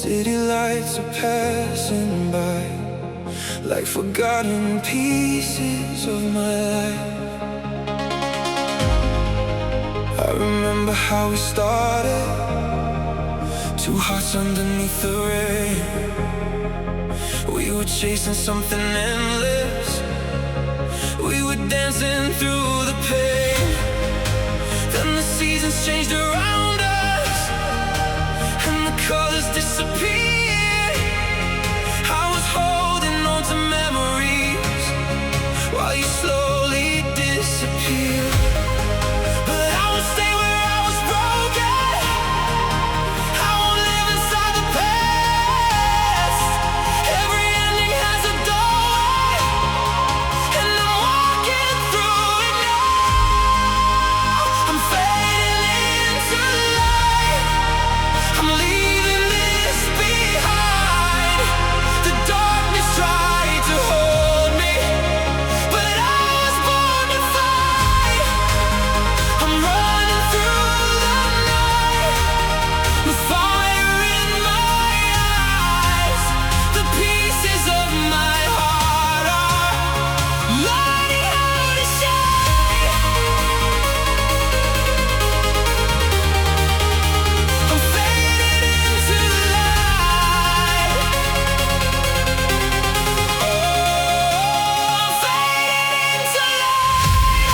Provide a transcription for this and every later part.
City lights are passing by, like forgotten pieces of my life. I remember how we started, two hearts underneath the rain. We were chasing something endless, we were dancing through the pain. Then the seasons changed around us, and the colors disappeared. I was holding on to memories while you slowly disappeared. But I won't stay where I was broken, I won't live inside the past. Every ending has a doorway, and I'm walking through it now. I'm fading into light, I'm leaving this behind. The darkness tried to hold me, but I was born to fight. I'm running through the night with fire in my eyes. The pieces of my heart are learning how to shine. I'm fading into light. Oh, I'm fading into light.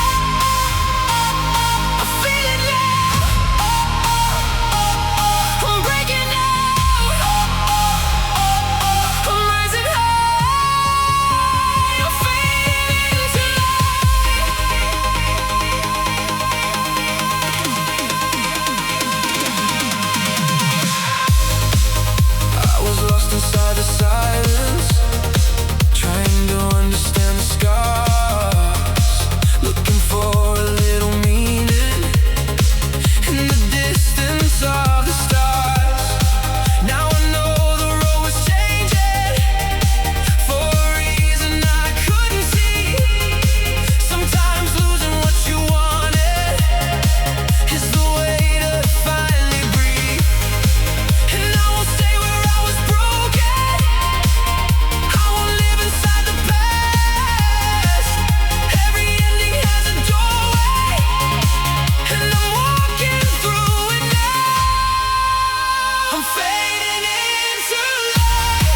I feel it now. I'm breaking out. I'm rising high. I'm fading into light. I was lost inside the silence, trying to understand the scars, looking for a little meaning in the distance of the stars. Now I know the road was changing for a reason I couldn't see. Sometimes losing what you wanted is the way to finally breathe. And I won't stay where I was broken, I won't live inside the past. Every ending has a doorway, and I'm walking through it now. I'm fading into light,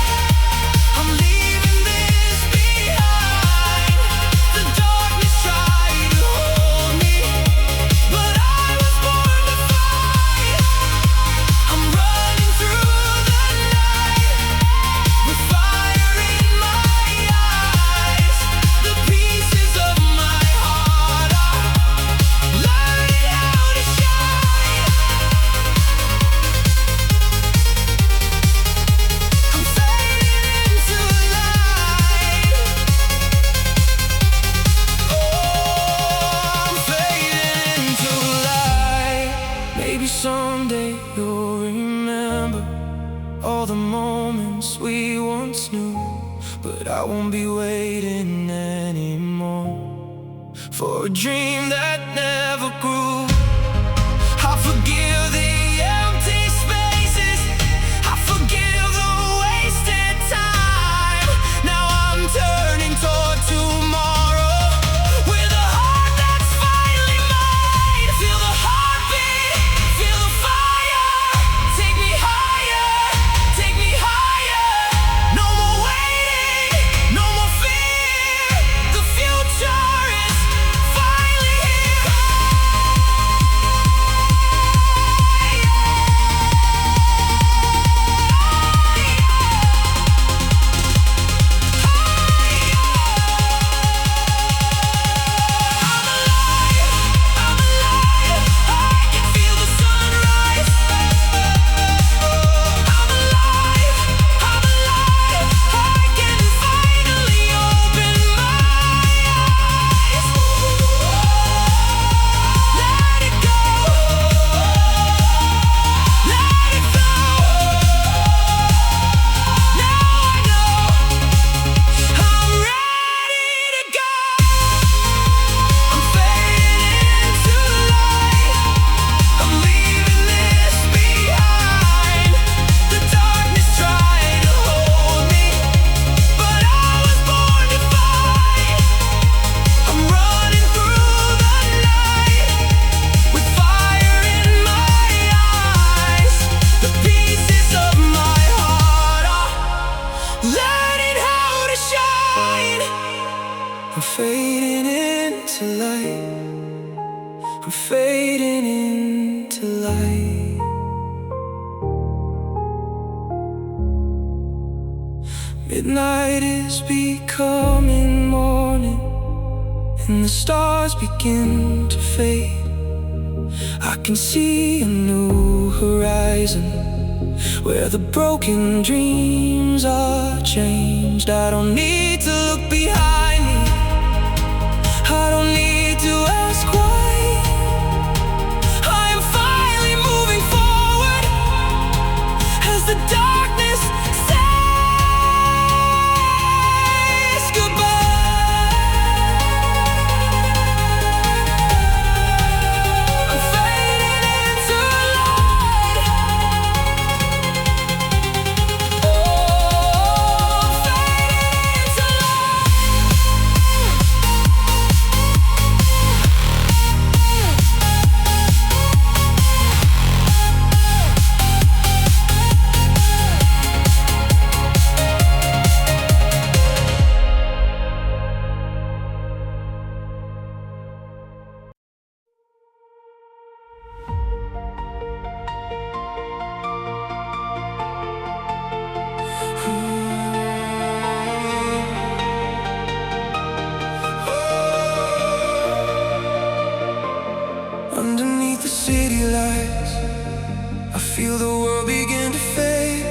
I'm leaving this behind. The darkness tried to hold me, but I was born to fight. I'm running through the night with fire in my eyes. The pieces of my heart are learning how to shine. I'm fading into light. Oh, I'm fading into light. Maybe someday you'll remember all the moments we once knew, but I won't be waiting anymore for a dream that never grew. I forgive the empty spaces, I forgive the wasted time. Now I'm turning toward tomorrow with a heart that's finally mine. Feel the heartbeat, feel the fire. Take me higher, take me higher. No more waiting, no more fear. The future is finally here. fading into light. I'm fading into light. Midnight is becoming morning, and the stars begin to fade. I can see a new horizon where the broken dreams are changed. I don't need to look behind me, I don't need to ask why. I am finally moving forward as the darkness says goodbye. I'm fading into light. Oh, I'm fading into underneath the city lights, I feel the world begin to fade.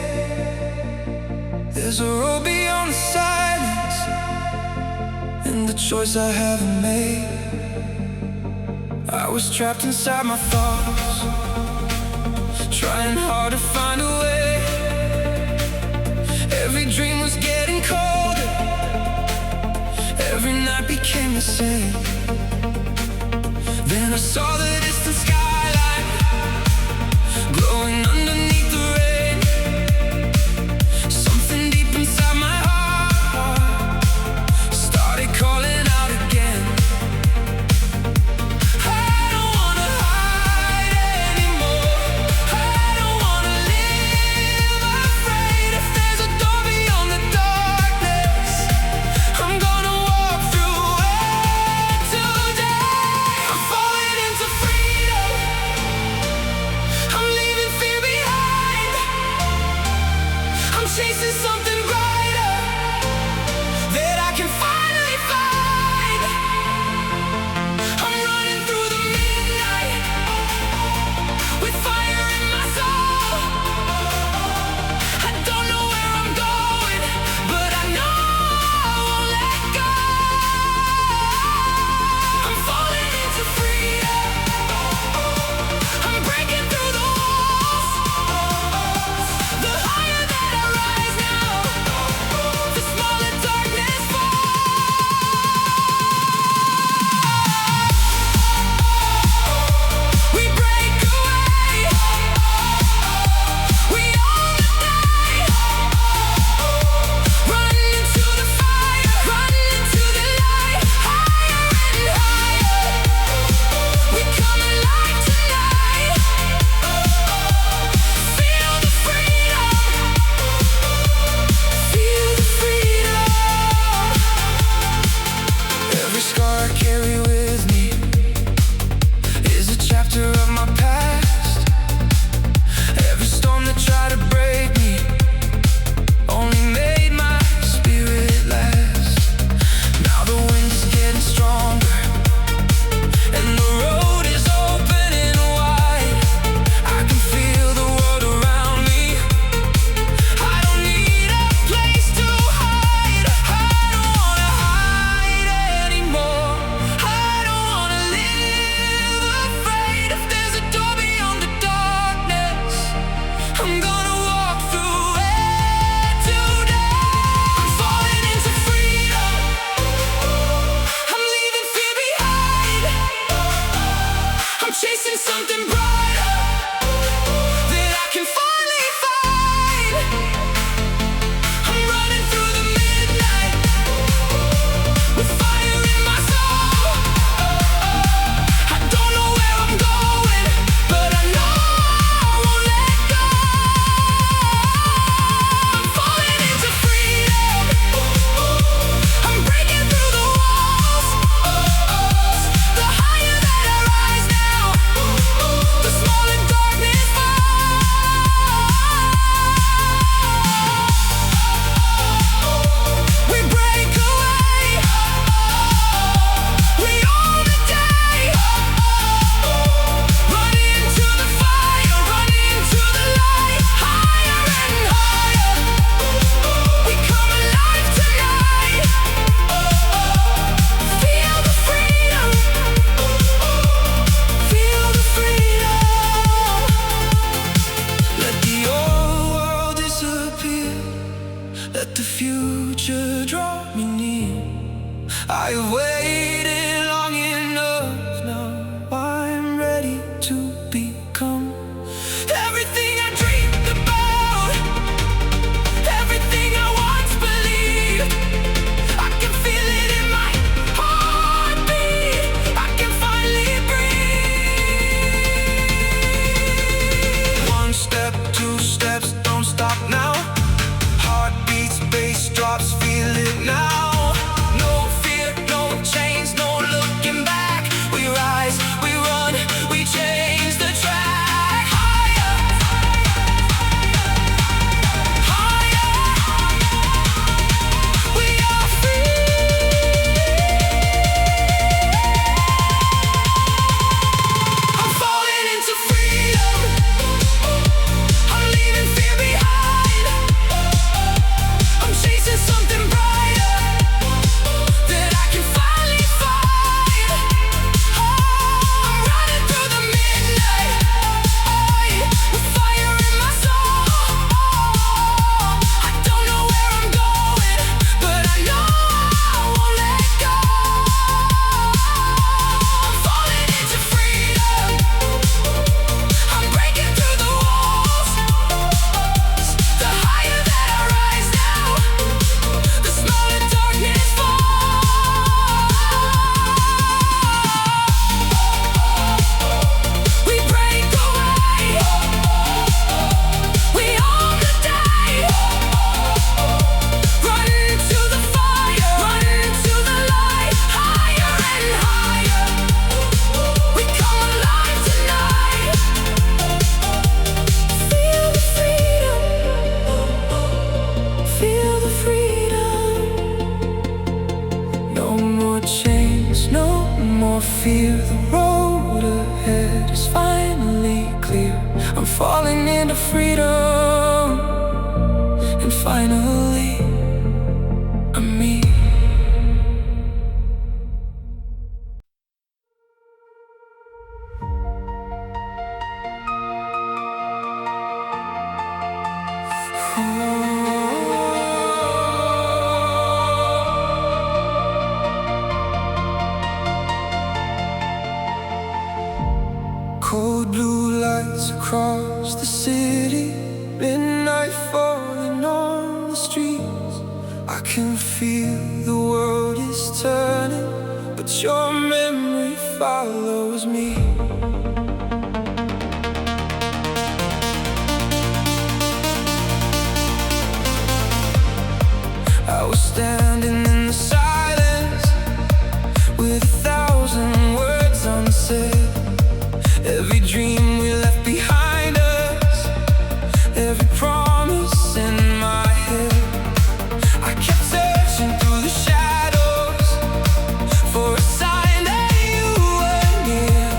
There's a road beyond the silence, and the choice I haven't made. I was trapped inside my thoughts, trying hard to find a way. Every dream was getting colder, every night became the same. Then I saw the distant skyline glowing underneath the rain. Something deep inside my heart started calling out again. I don't wanna hide anymore, I don't wanna live afraid. If there's a door beyond the darkness, I'm gonna walk through it today. I'm falling into freedom, I'm leaving fear behind. I'm chasing something brighter that I can finally find. I'm running through the midnight with fire in my soul. I don't know where I'm going, but I know I won't let go. I'm falling into freedom, I'm breaking through the walls. The higher that I rise now, the future draw me near. I have waited long enough, now I'm ready to become everything I dreamed about, everything I once believed. I can feel it in my heartbeat, I can finally breathe. One step, two steps, don't stop now. Heartbeats, bass drops, feel it now. No fear, no chains, no looking back. We rise, we run, we change the track. Higher, higher, we are free. I'm falling into freedom, I'm leaving fear behind. I'm chasing something brighter that I can finally find. I'm running through the midnight, with fire in my soul. I don't know where I'm going, but I know I won't let go. I'm falling into freedom, I'm breaking through the walls. The higher that I rise now, the smaller darkness falls. We break away, we own the day. Run to the fire, run to the light. Higher and higher, we come alive tonight. Feel the freedom, feel the freedom. No more chains, no more fear. The road ahead is finally clear. I'm falling into freedom, and finally I'm me. Cold blue lights across the city, midnight falling on the streets. I can feel the world is turning, but your memory follows me. I was standing in the silence with 1,000 words unsaid. Every dream we left behind us, every promise in my head. I kept searching through the shadows for a sign that you were near.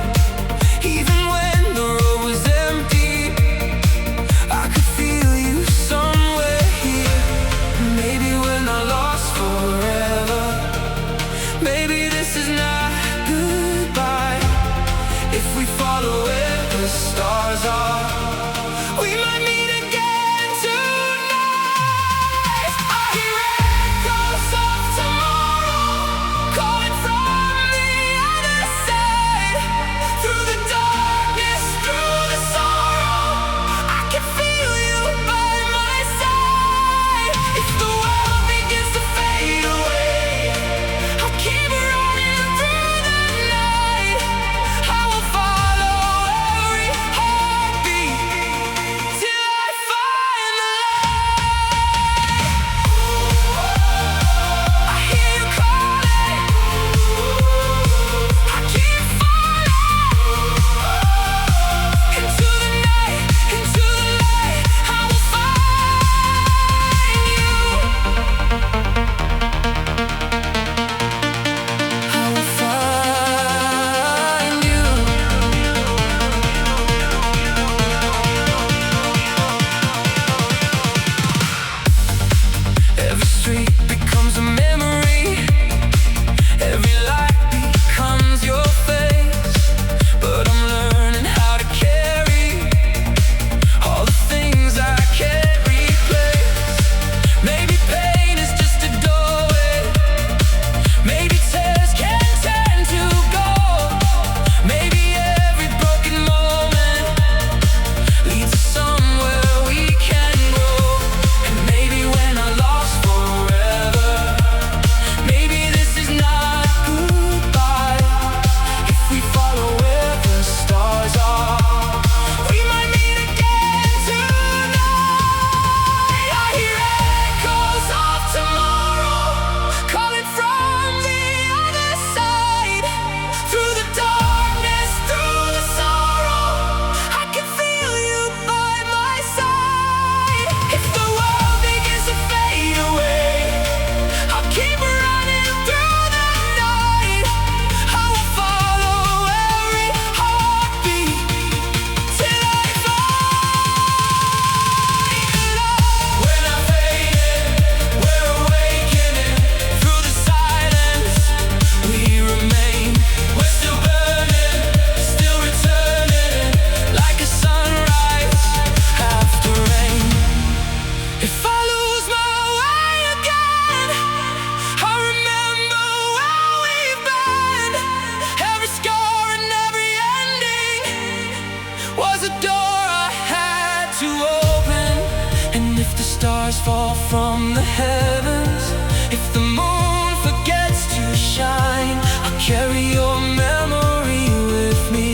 if the stars fall from the heavens, if the moon forgets to shine, I'll carry your memory with me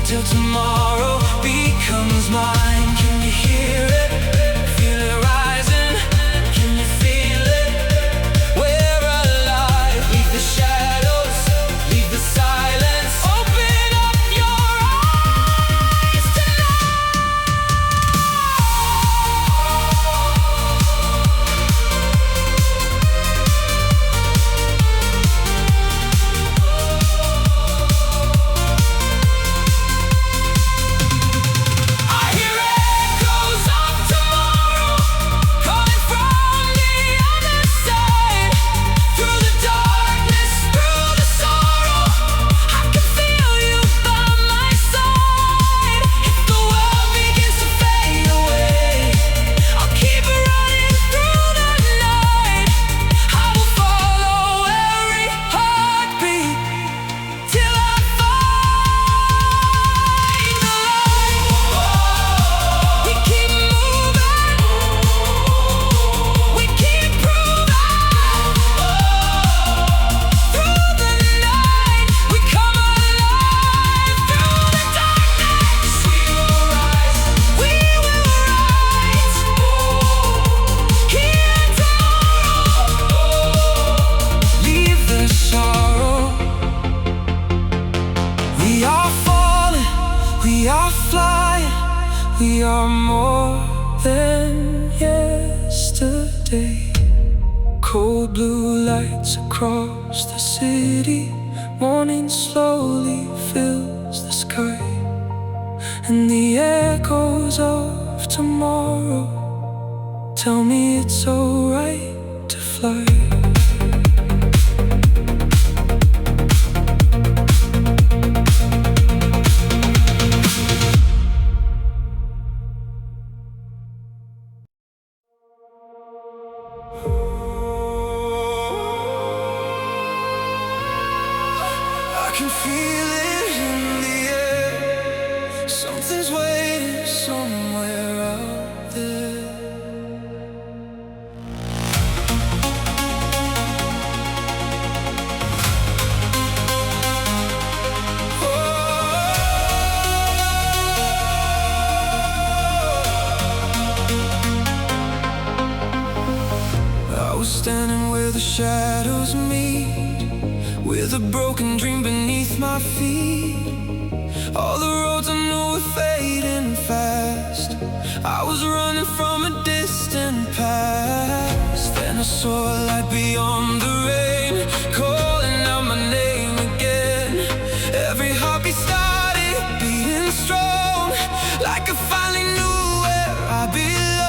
till tomorrow becomes mine. Can you hear it? Feel it rising? Can you feel it? We're alive. Leave the shadows, leave the silence. Open up your eyes tonight. I hear echoes of tomorrow coming from the other side. Through the darkness, through the sorrow, I can feel you by my side. If the world begins to fade away, I'll keep running through the night. I will follow every heartbeat till I find the light. We keep moving, we keep proving. Through the night, we come alive. Through the darkness, we will rise. We will rise. Here tomorrow. Leave the sorrow. We are falling, we are flying, we are more than yesterday. Cold blue lights across the city, morning slowly fills the sky, and the echoes of tomorrow tell me it's alright to fly. I can feel it in the air. Something's waiting somewhere out there. I was standing where the shadows meet, with a broken dream beneath my feet. All the roads I knew were fading fast. I was running from a distant past. Then I saw a light beyond the rain, calling out my name again. Every heartbeat started beating strong, like I finally knew where I belong.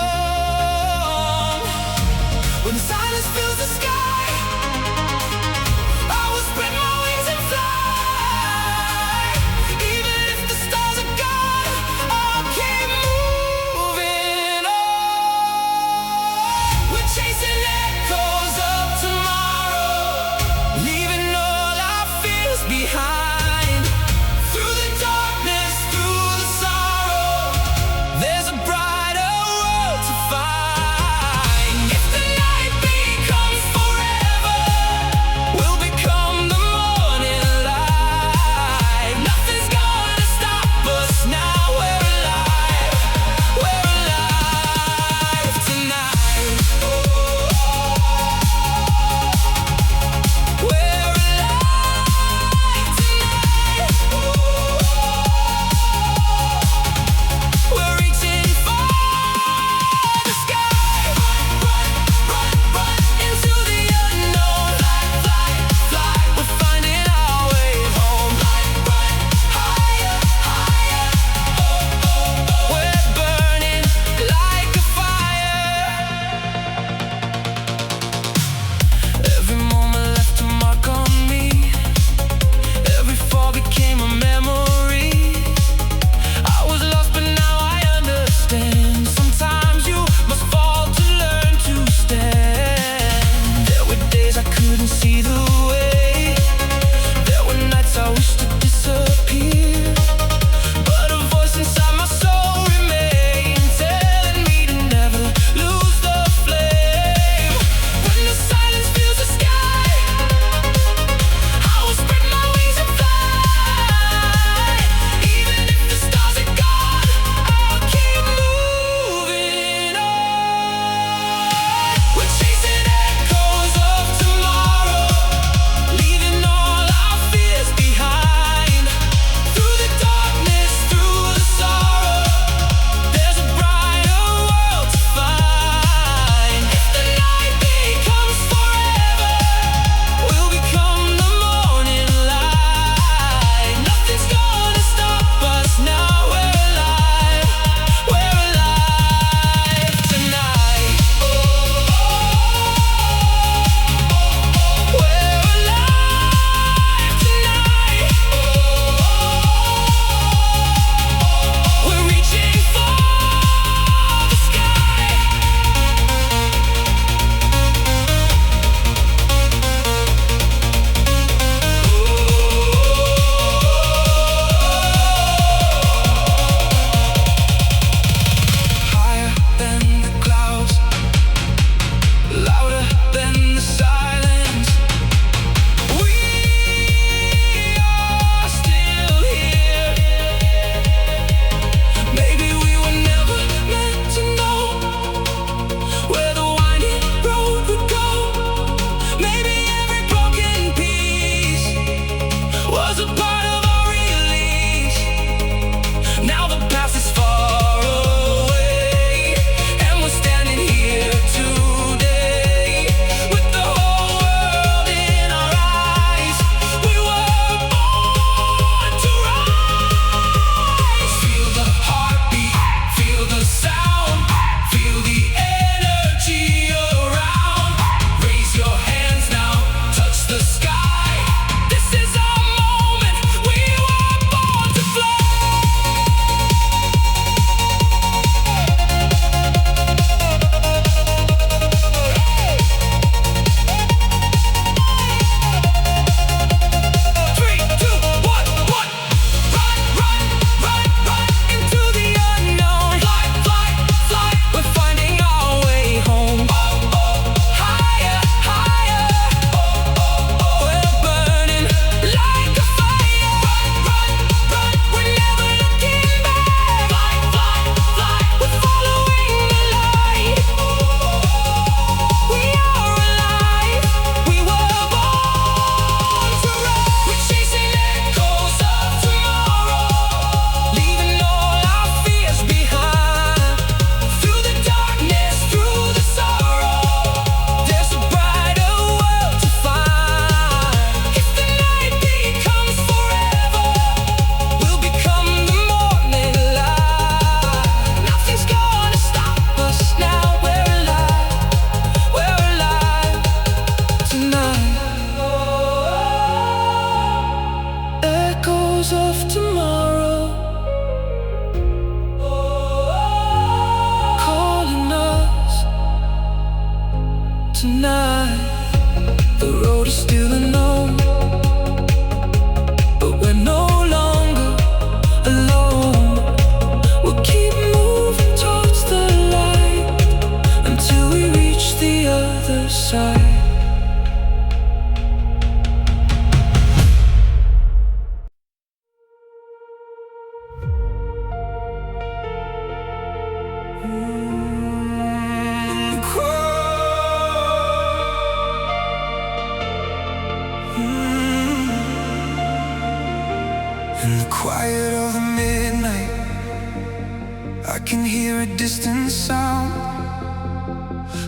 When the silence fills the sky, I will spread my wings and fly. Even if the stars are gone, I'll keep moving on. We're chasing echoes tonight. The road is still unknown, but we're no longer alone. We'll keep moving towards the light until we reach the other side. In the quiet of the midnight, I can hear a distant sound,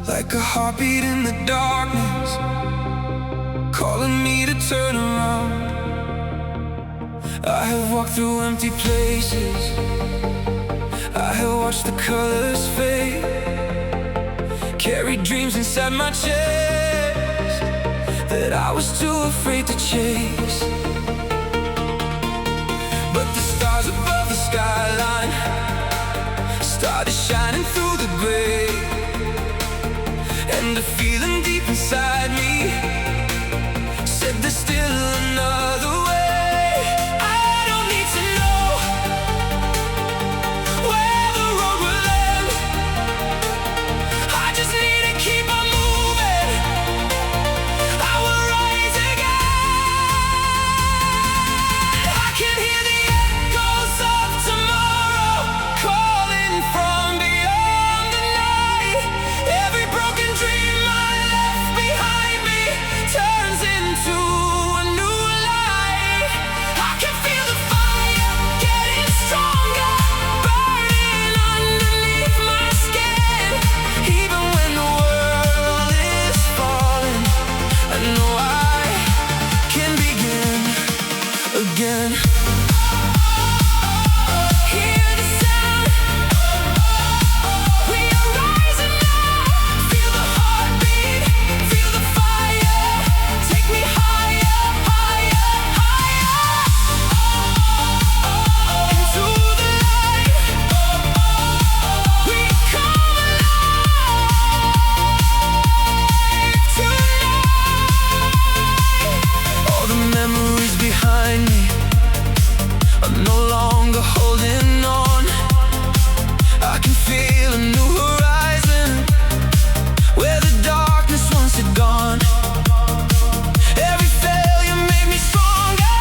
like a heartbeat in the darkness, calling me to turn around. I have walked through empty places, I have watched the colors fade, carried dreams inside my chest that I was too afraid to chase. But the stars above the skyline started shining through the gray, and a feeling deep inside me said there's still another way. I don't need to know where the road will end, I just need to keep on moving. I will rise again. I can hear the echoes of tomorrow calling from beyond the night. Every broken dream I left behind me turns into a new light. I can feel the fire getting stronger, burning underneath my skin. Even when the world is falling, I know I can begin again. Hear the sound, we are rising now. Feel the heartbeat, feel the fire. Take me higher, higher, higher. Into the light, we come alive tonight. All the memories behind me are no longer holding on. I can feel a new horizon where the darkness once had gone. Every failure made me stronger,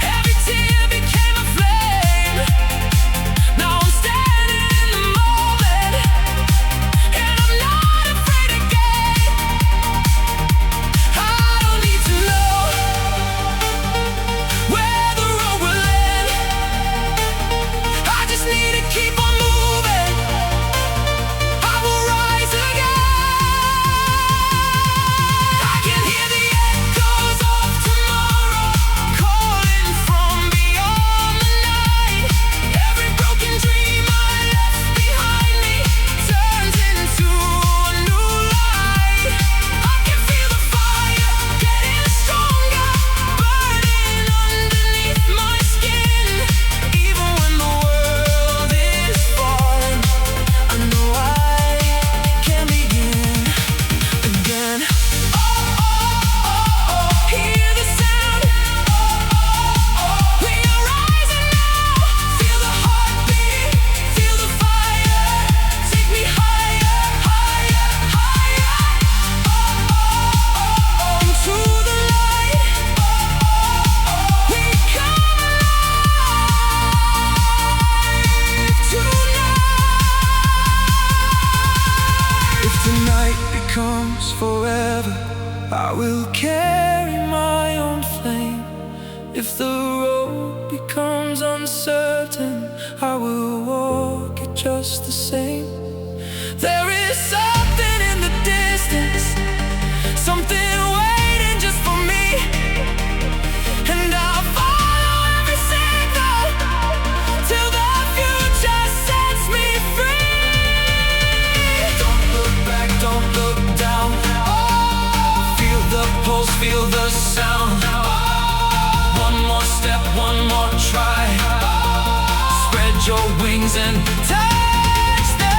every tear became a flame. Now I'm standing in the moment, and I'm not afraid again. I don't need to know where the road will end, I just need to keep on moving. I will rise again. I can hear the echoes of tomorrow calling from beyond the night. Every broken dream I left behind me turns into a new light. I can feel the fire getting stronger, burning underneath my skin. Even when the world is falling, I know I can begin again. Oh, oh, oh, oh, hear the sound. Oh, oh, oh, we are rising now. Feel the heartbeat, feel the fire. Take me higher, higher, higher. Oh, oh, oh, into the light. We come alive tonight. If tonight becomes forever, I will carry my own flame. If the road becomes uncertain, I will walk it just the same. There is something in the distance, something waiting just for me, and I'll follow every signal till the future sets me free. Don't look back, don't look down. Feel the pulse, feel the sound. One more step, one more try. Spread your wings and touch the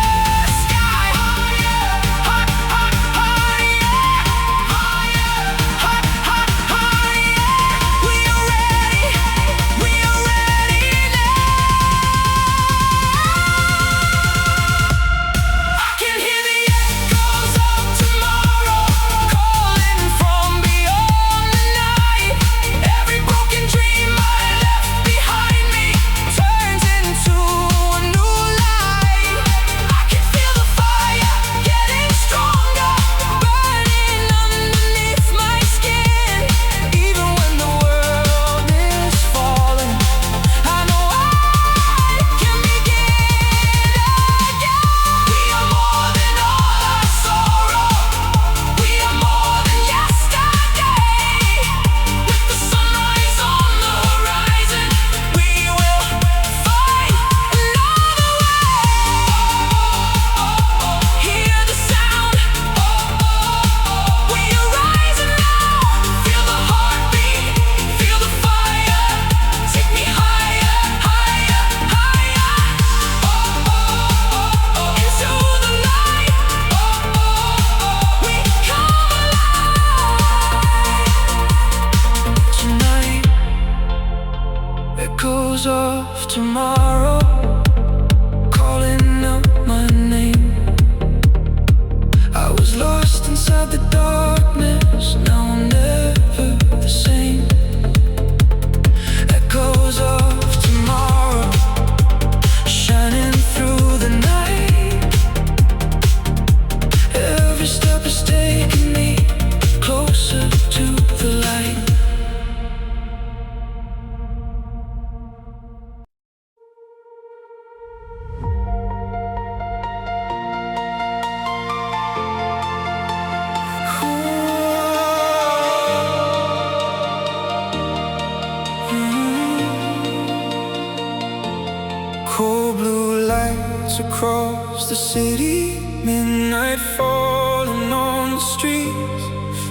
lights across the city, midnight falling on the streets.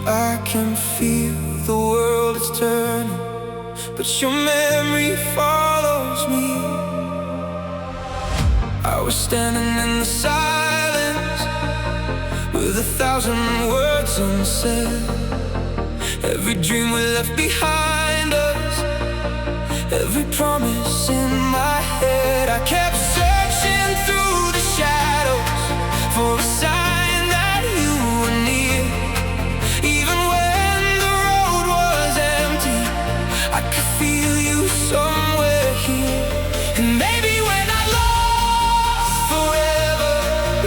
I can feel the world is turning, but your memory follows me. I was standing in the silence with 1,000 words unsaid. Every dream we left behind us, every promise in my head. I kept searching through the shadows for a sign that you were near. Even when the road was empty, I could feel you somewhere here. And maybe when I lost forever,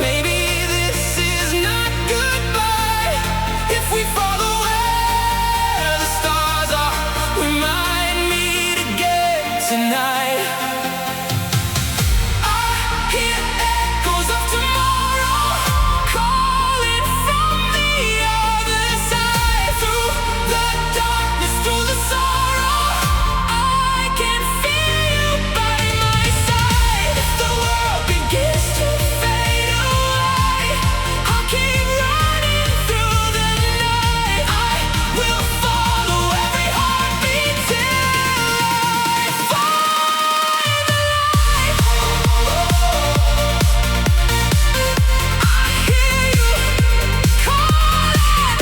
maybe this is not goodbye. If we follow where the stars are, we might meet again tonight. I hear echoes of tomorrow calling from the other side. Through the darkness, through the sorrow, I can feel you by my side. If the world begins to fade away, I'll keep running through the night. I will follow every heartbeat till I find the light. I hear you calling.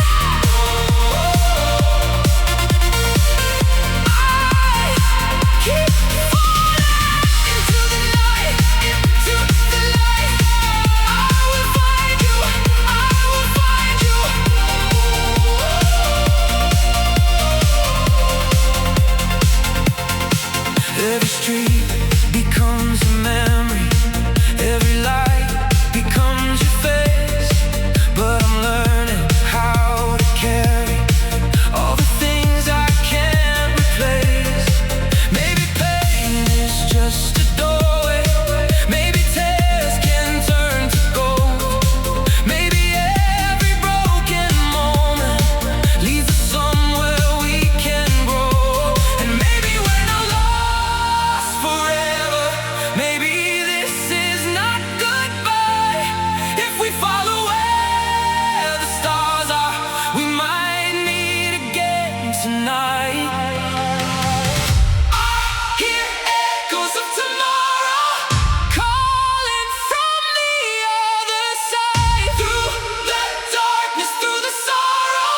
I keep falling into the night, into the light. I will find you, I will find you. Every street becomes a memory, every light becomes your face. But I'm learning how to carry all the things I can't replace. Maybe pain is just a doorway, maybe tears can turn to gold. Maybe every broken moment leads us somewhere we can grow. And maybe when I'm lost forever, maybe this is not goodbye. If we follow where the stars are, we might meet again tonight. I hear echoes of tomorrow calling from the other side. Through the darkness, through the sorrow,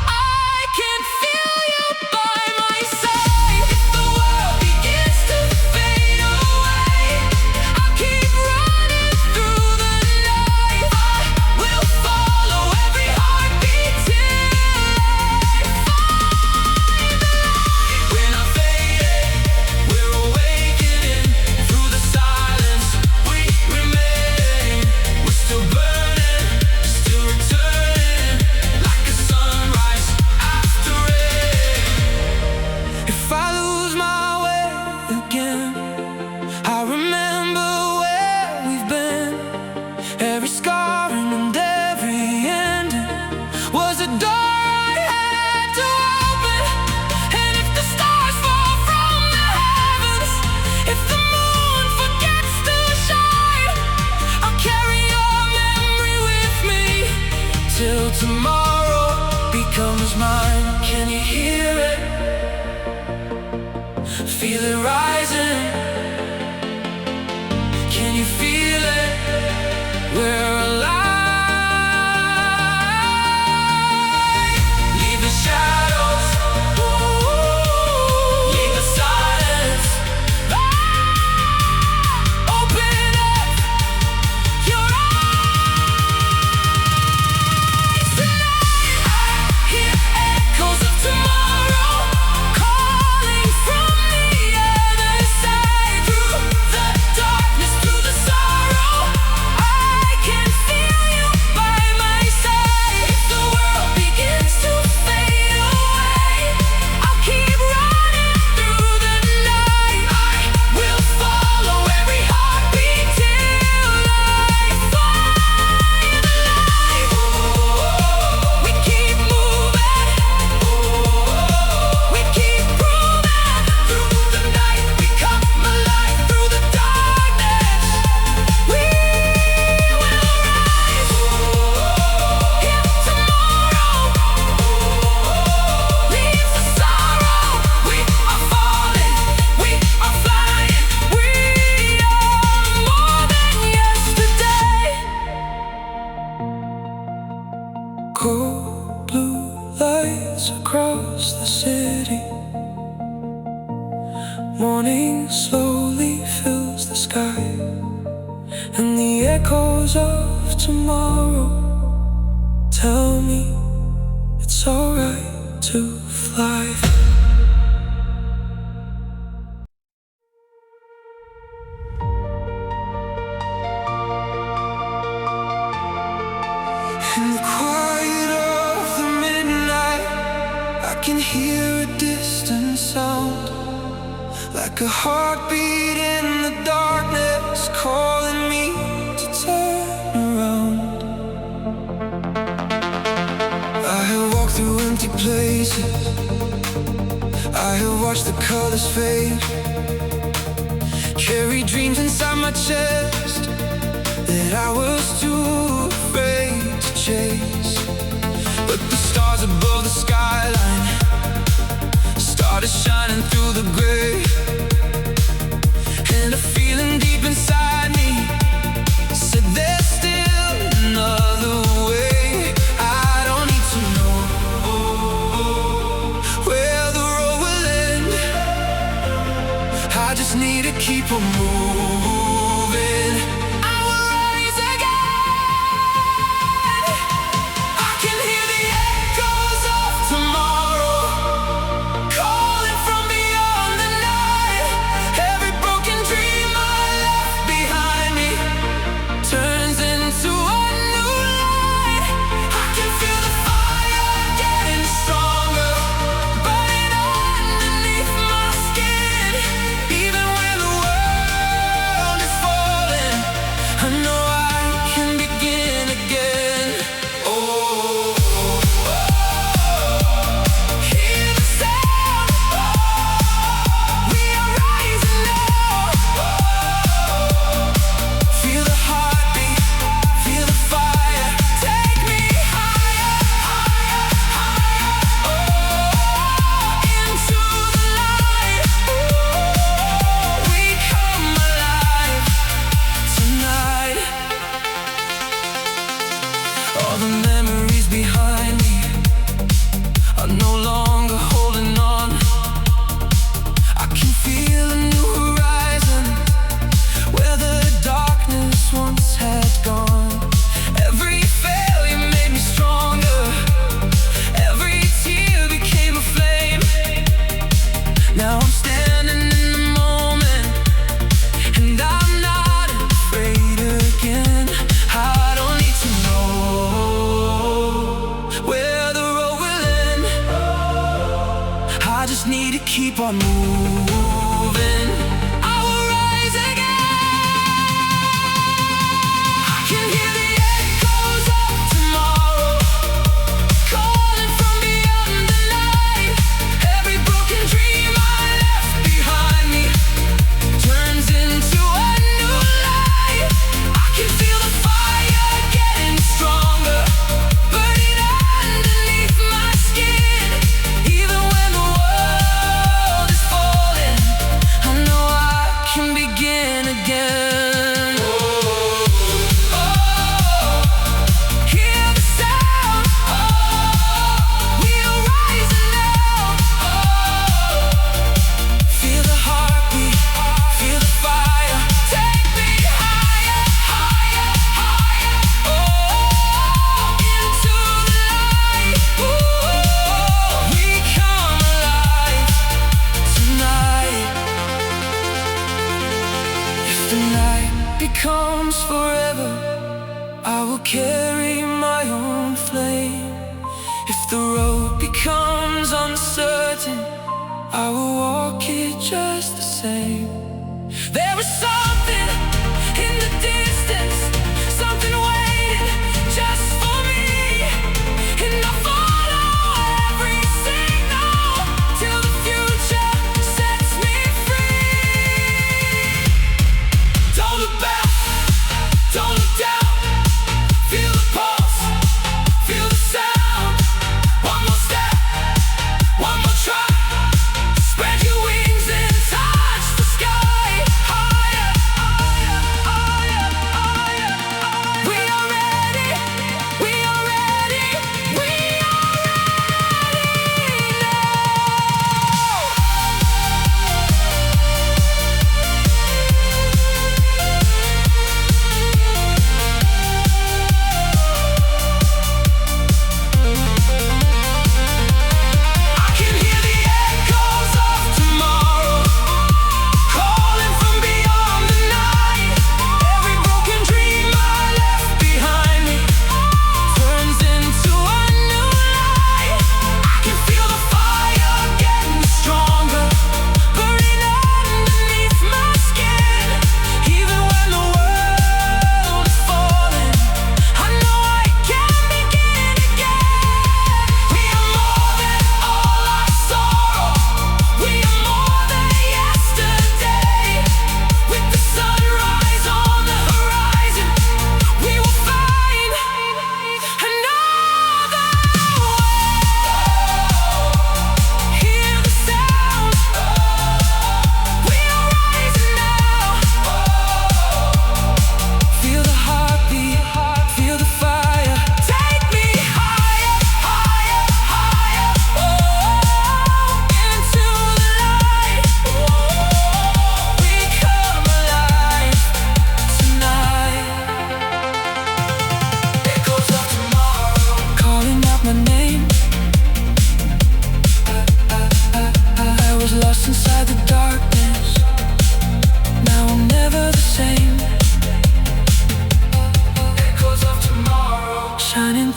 I can feel you by my side. If the world begins to fade away, I'll keep running through the night. I will follow every heartbeat till I find the light. When I'm fading, we're awakening. Through the silence, we remain. We're still burning, still returning, like a sunrise after rain. If I lose my way again, I remember where we've been. Every scarring and every ending was a door I had to open. And if the stars fall from the heavens, if the moon forgets to shine, I'll carry your memory with me till tomorrow becomes mine. Can you hear it? Feel it rising. Can you feel it? We're alive. Leave the shadows, leave the silence. Open up your eyes tonight. I hear echoes of tomorrow calling from the other cold blue lights across the city. Morning slowly fills the sky, and the echoes of tomorrow tell me it's alright to fly. In the quiet of the midnight, I can hear a distant sound, like a heartbeat in the darkness, calling me to turn around. I have walked through empty places, I have watched the colors fade, carried dreams inside my chest that I was too afraid to chase. But the stars above the skyline started shining through the gray, and a feeling deep inside me said there's still another way. I don't need to know where the road will end, I just need to keep on moving. I will rise again. I can hear the echoes of tomorrow calling from beyond the night. Every broken dream I left behind me turns into a new light. I can feel the fire getting stronger, burning underneath my skin. Even when the world is falling, I know I can begin again. Oh, hear the sound. We are rising now. Feel the heartbeat, feel the fire. Take me higher, higher, higher. Into the light. We come alive tonight. All the memories behind me are no longer holding on. I can feel a new horizon where the darkness once had gone. Every failure made me stronger, every tear became a flame. Now I'm standing in the moment, and I'm not afraid again. I don't need to know where the road will end, I just need to keep on moving. I will rise again. I can hear the echoes of tomorrow calling from beyond the night. Every broken dream I left behind me turns into a new light. I can feel the fire getting stronger, burning underneath my skin. Even when the world is falling, I know I can begin again. Hear the sound. We are rising now. Feel the heartbeat, feel the fire. Take me higher, higher, higher. Into the light. We come alive tonight. If the night becomes forever, I will carry my own flame. If the road becomes uncertain, I will walk it just the same. There is something in the distance, something waiting just for me, and I follow every signal till the future sets me free. Don't look back, don't look down. Feel the pulse, feel the sound. One more step, one more try. Spread your wings and touch the sky. Higher,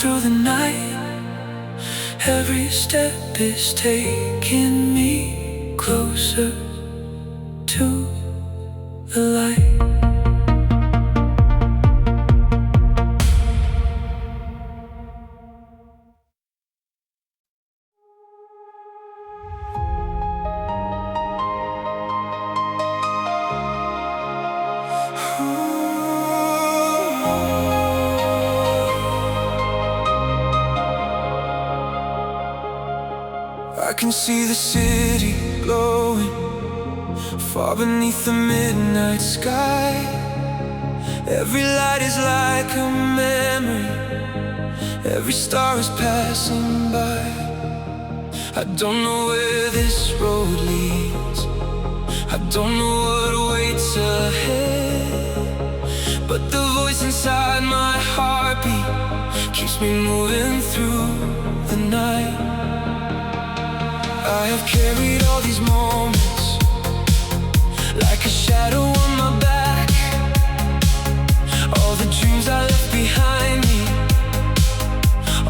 through the night. Every step is taking me closer to the light. I can see the city glowing far beneath the midnight sky. Every light is like a memory, every star is passing by. I don't know where this road leads, I don't know what awaits ahead, but the voice inside my heartbeat keeps me moving through the night. I have carried all these moments like a shadow on my back, all the dreams I left behind me,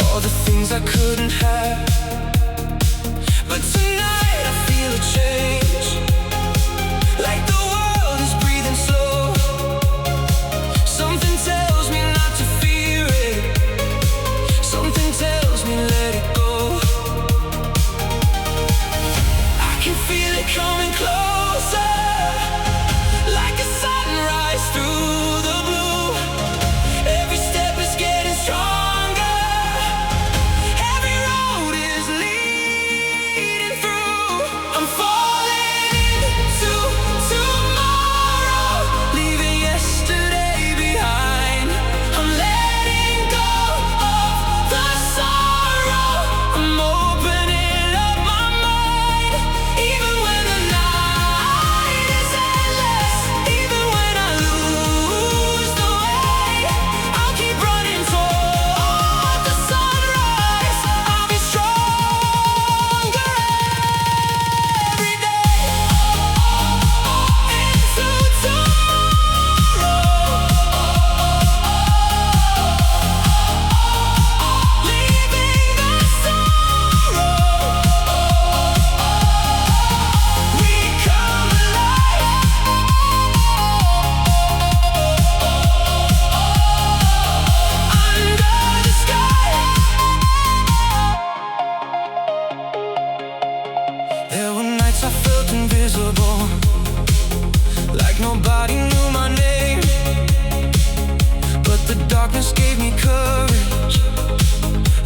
all the things I couldn't have. But tonight I feel a change, like the world is breathing slow. Something tells me not to fear it, something tells me let it go. Feel it coming closer, like a sunrise through the blue. Every step is getting stronger, every road is leading through. I'm falling into tomorrow, leaving yesterday behind. I'm letting go of the sorrow, I'm opening up my mind. Even when the night is endless, even when I lose the way, I'll keep running toward the sunrise. I'll be stronger every day. Into tomorrow, leaving the sorrow. We come alive. Under the sky. There were nights I felt invisible, like nobody knew my name, but the darkness gave me courage,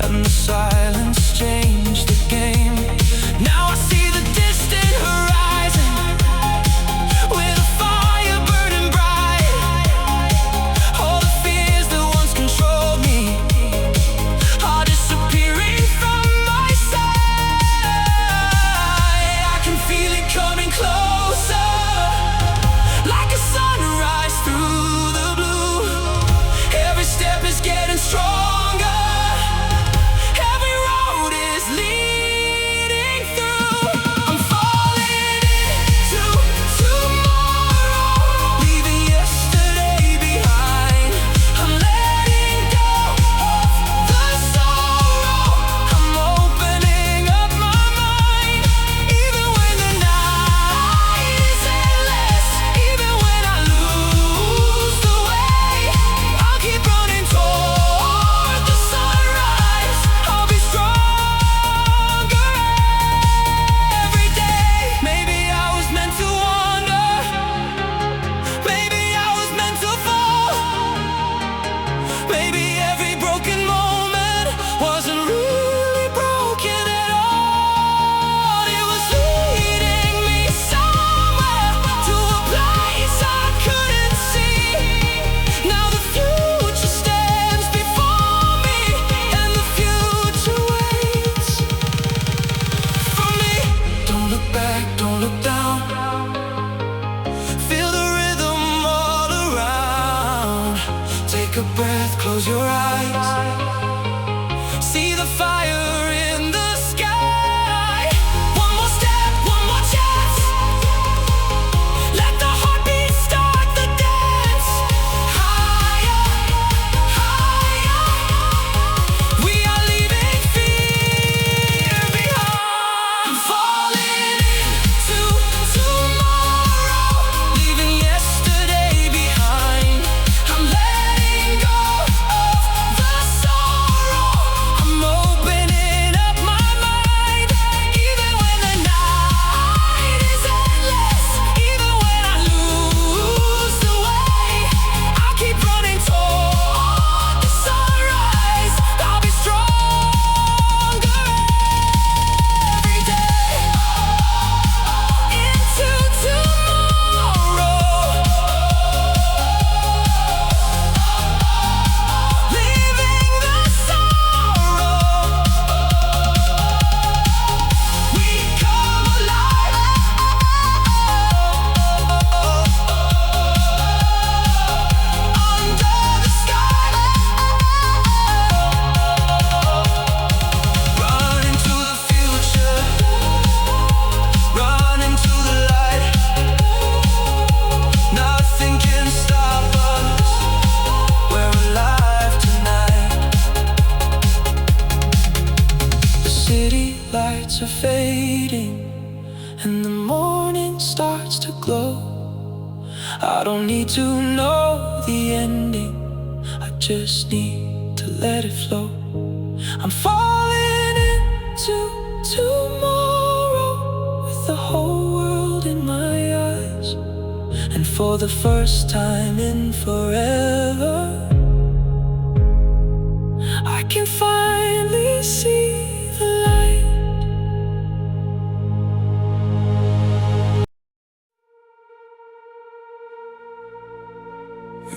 and the silence changed the game. Now I see the distant horizon, with a fire burning bright. All the fears that once controlled me are disappearing from my sight. I can feel it coming closer, like a sunrise through the blue. Every step is getting stronger, every road is leading through. I'm falling into tomorrow, leaving yesterday behind. I'm letting go of the sorrow, I'm opening up my mind. Even when the night is endless, even when I lose the way, I'll keep running toward the sunrise. I'll be stronger every day. Maybe I was meant to wander, maybe I was meant to fall, maybe every broken moment wasn't really broken at all. It was leading me somewhere, to a place I couldn't see. Now the future stands before me, and the future waits for me. Don't look back, don't look down, feel the rhythm all around. Take a breath, close your eyes, see the fire in the sky. One more step, one more chance, let the heartbeat start the dance. Higher, higher, lights are fading and the morning starts to glow. I don't need to know the ending, I just need to let it flow. I'm falling into tomorrow with the whole world in my eyes, and for the first time in forever I can finally see the light.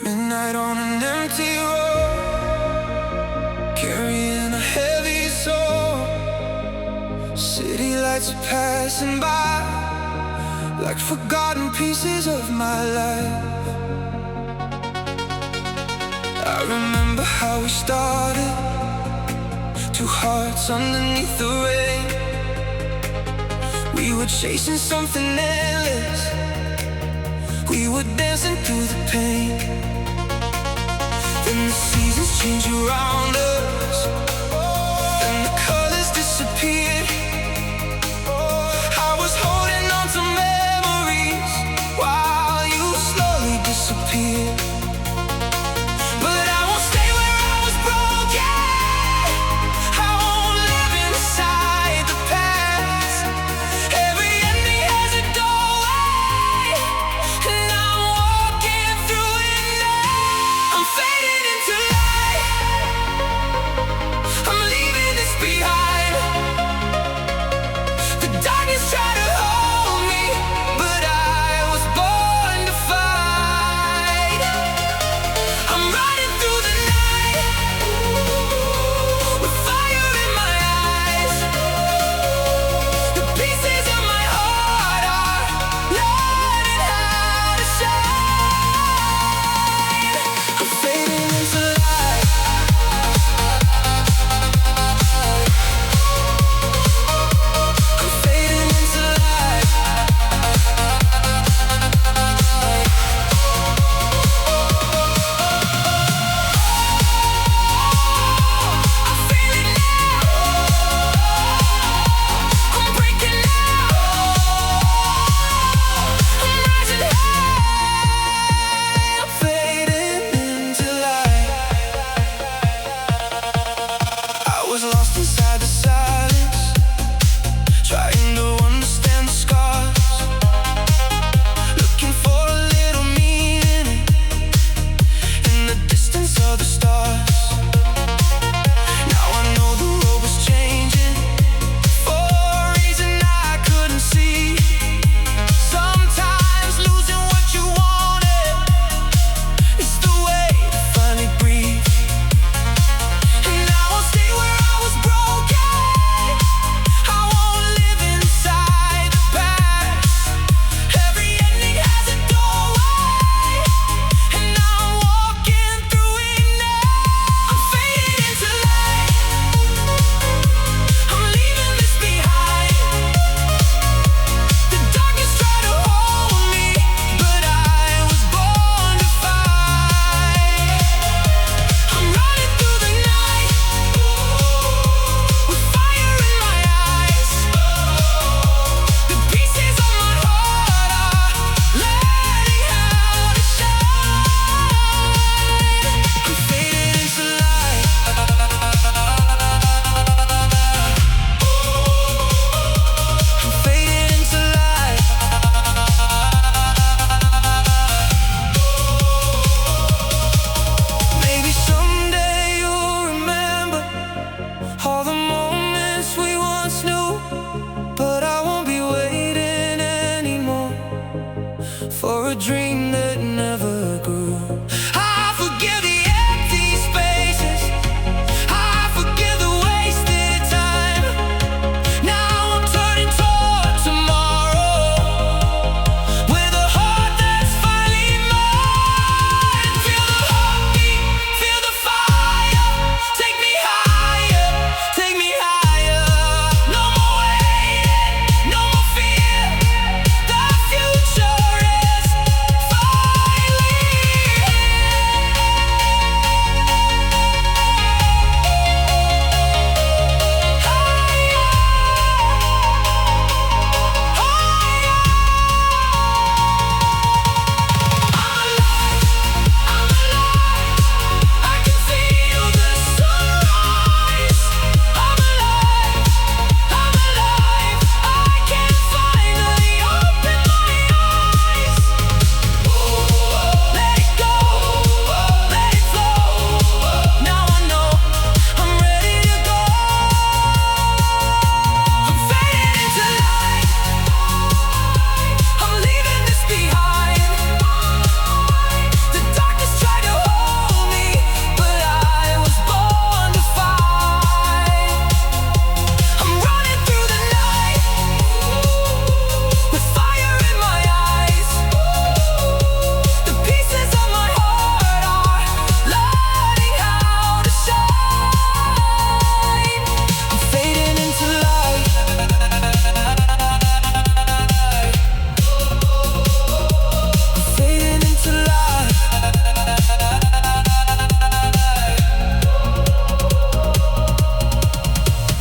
Midnight on an empty road, carrying a heavy soul. City lights are passing by like forgotten pieces of my life. I remember how we started, two hearts underneath the rain. We were chasing something endless, we were dancing through the pain. Then the seasons change around us, and the colors disappeared. I was holding on to memories while you slowly disappeared. But I won't stay where I was broken, I won't live inside the past. Every ending has a doorway, and I'm walking through it now. I'm fading into light.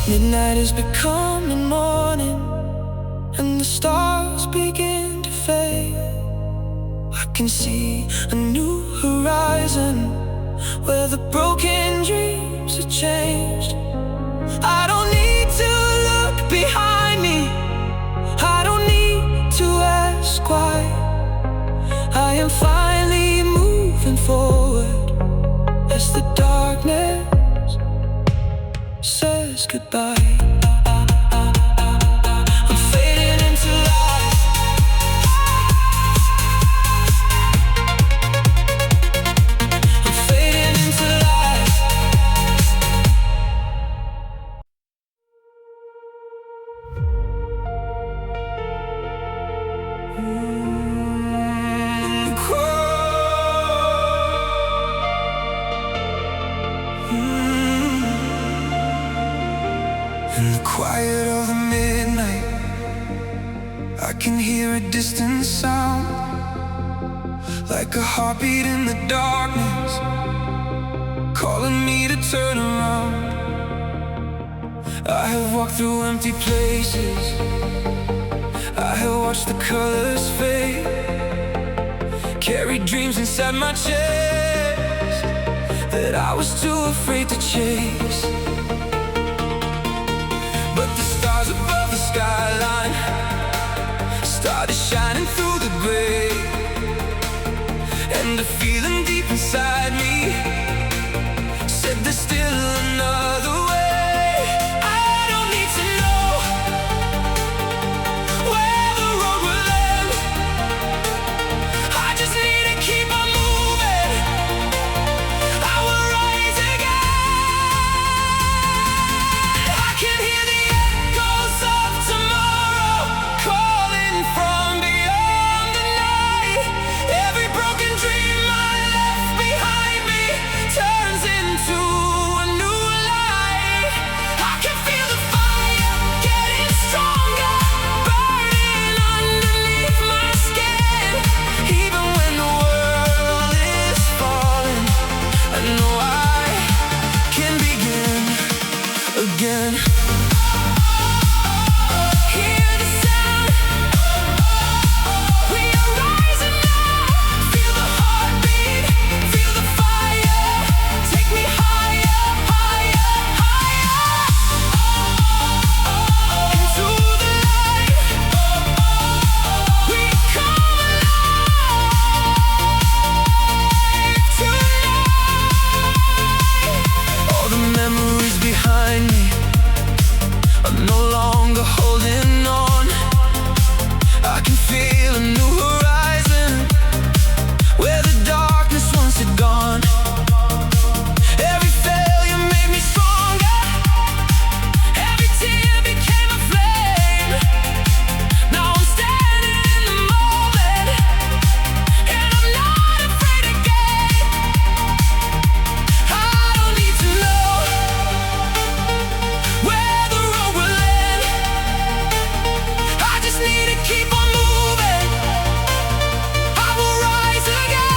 Midnight is becoming morning, and the stars begin to fade. I can see a new horizon where the broken dreams are changed. I don't need to look behind me, I don't need to ask why. I am finally moving forward as the darkness says goodbye. In the quiet of the midnight, I can hear a distant sound, like a heartbeat in the darkness, calling me to turn around. I have walked through empty places, I have watched the colors fade, carried dreams inside my chest that I was too afraid to chase. But the stars above the skyline started shining through the gray, and a feeling deep inside me said there's still another way. I don't need to know where the road will end, I just need to keep on moving. I will rise again. I can hear the echoes of tomorrow calling from beyond the night. Every broken dream I left behind me turns into a new light. I can feel the fire getting stronger, burning underneath my skin. Even when the world is falling, I know I can begin again. Hear the sound, we are rising now. Feel the heartbeat, feel the fire. Take me higher, higher, higher. Into the light, we come alive tonight. All the memories behind me are no longer holding on. I can feel a new horizon where the darkness once had gone. Every failure made me stronger, every tear became a flame. Now I'm standing in the moment, and I'm not afraid again. I don't need to know where the road will end, I just need to keep on moving. I will rise again.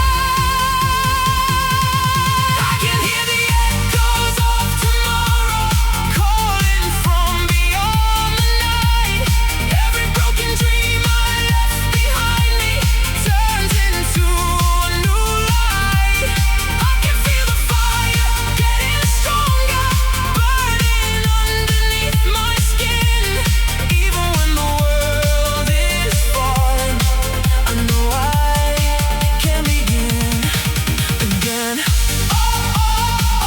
I can hear the echoes of tomorrow calling from beyond the night. Every broken dream I left behind me turns into a new light. I can feel the fire getting stronger, burning underneath my skin. Even when the world is falling, I know I can begin again. Oh, oh,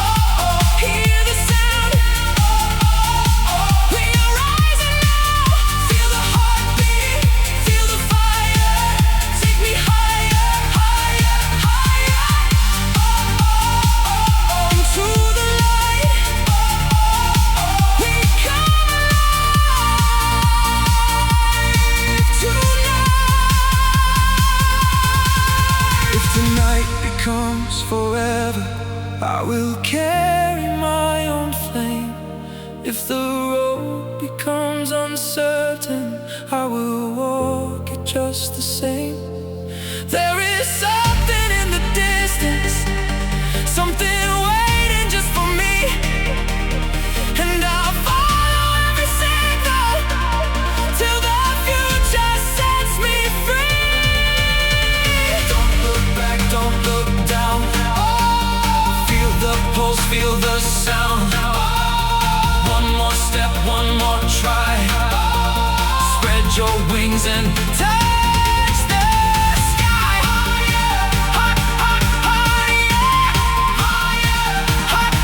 oh, oh, hear the sound. Oh, oh, oh, we are rising now. Feel the heartbeat, feel the fire. Take me higher, higher, higher. Oh, oh, oh, into the light. We come alive tonight. If tonight becomes forever, I will carry my own flame. If the road becomes uncertain, I will walk it just the same. There is something in the distance, something waiting just for me, and I'll follow rise and touch the sky. Higher, higher, higher,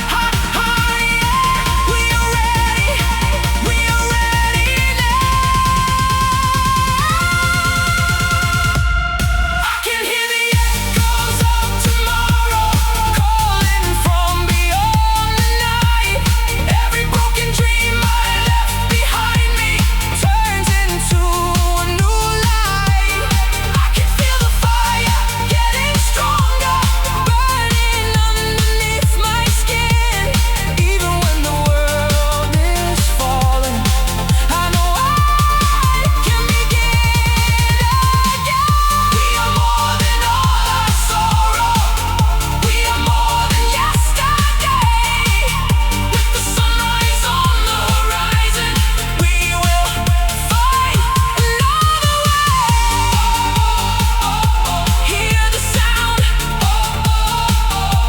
higher. We are ready now. I can hear the echoes of tomorrow calling from beyond the night. Every broken dream I left behind me turns into a new light. I can feel the fire getting stronger, burning underneath my skin. Even when the world is falling, I know I can begin again. We are more than all our sorrow. We are more than yesterday. With the sunrise on the horizon, we will find another way. Hear the sound.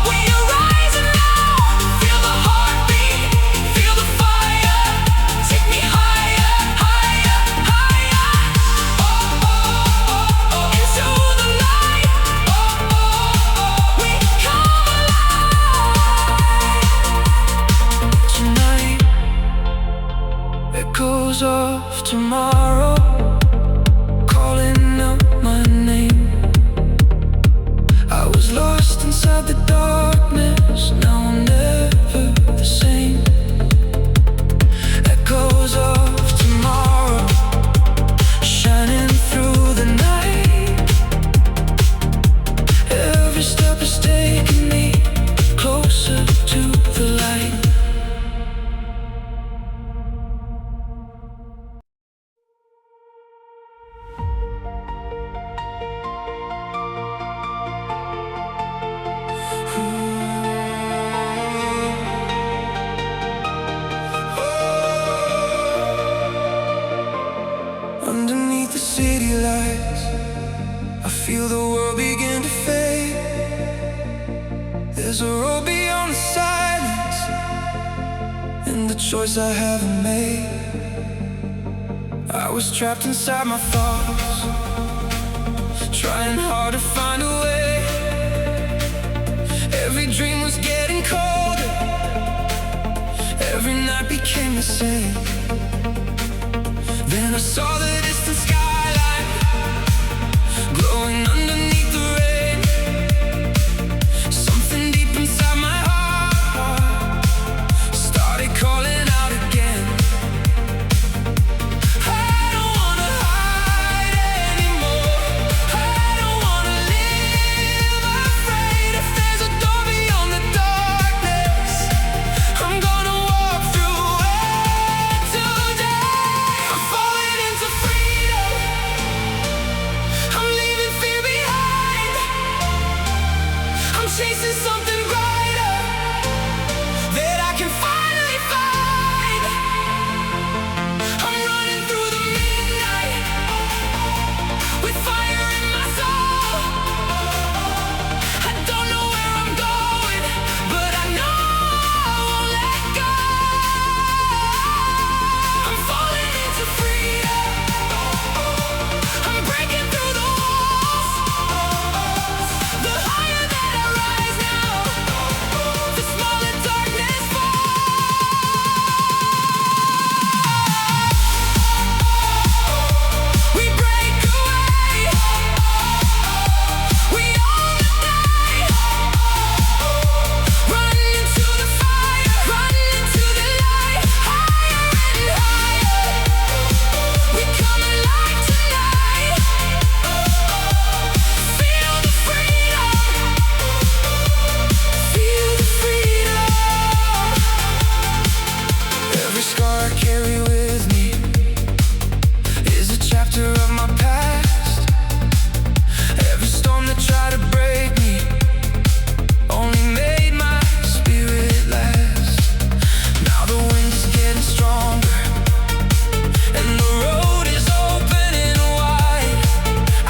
We are rising now. Feel the heartbeat. Feel the fire. Take me higher, higher, higher. Into the light. We come alive. Tonight, echoes of tomorrow calling out my name. I was lost inside the darkness, now I'm never the same. Echoes of tomorrow shining through the night. Every step is taking me closer to the light. Underneath the city lights, I feel the world begin to fade. There's a road beyond the silence, and the choice I haven't made. I was trapped inside my thoughts, trying hard to find a way. Every dream was getting colder, every night became the same. Then I saw the distant skyline glowing underneath the rain. Something deep inside my heart started calling out again. I don't wanna hide anymore. I don't wanna live afraid. If there's a door beyond the darkness, I'm gonna walk through it today. I'm falling into freedom. I'm leaving fear behind. I'm chasing something brighter that I can finally find. I'm running through the midnight with fire in my soul. I don't know where I'm going, but I know I won't let go. I'm falling into freedom. I'm breaking through the walls. The higher that I rise now, the smaller darkness falls. We break away. We own the night. Run into the fire. Run into the light. Higher and higher. We come alive tonight. Feel the freedom. Feel the freedom. Every scar I carry with me is a chapter of my past. Every storm that tried to break me only made my spirit last. Now the wind is getting stronger, and the road is open and wide.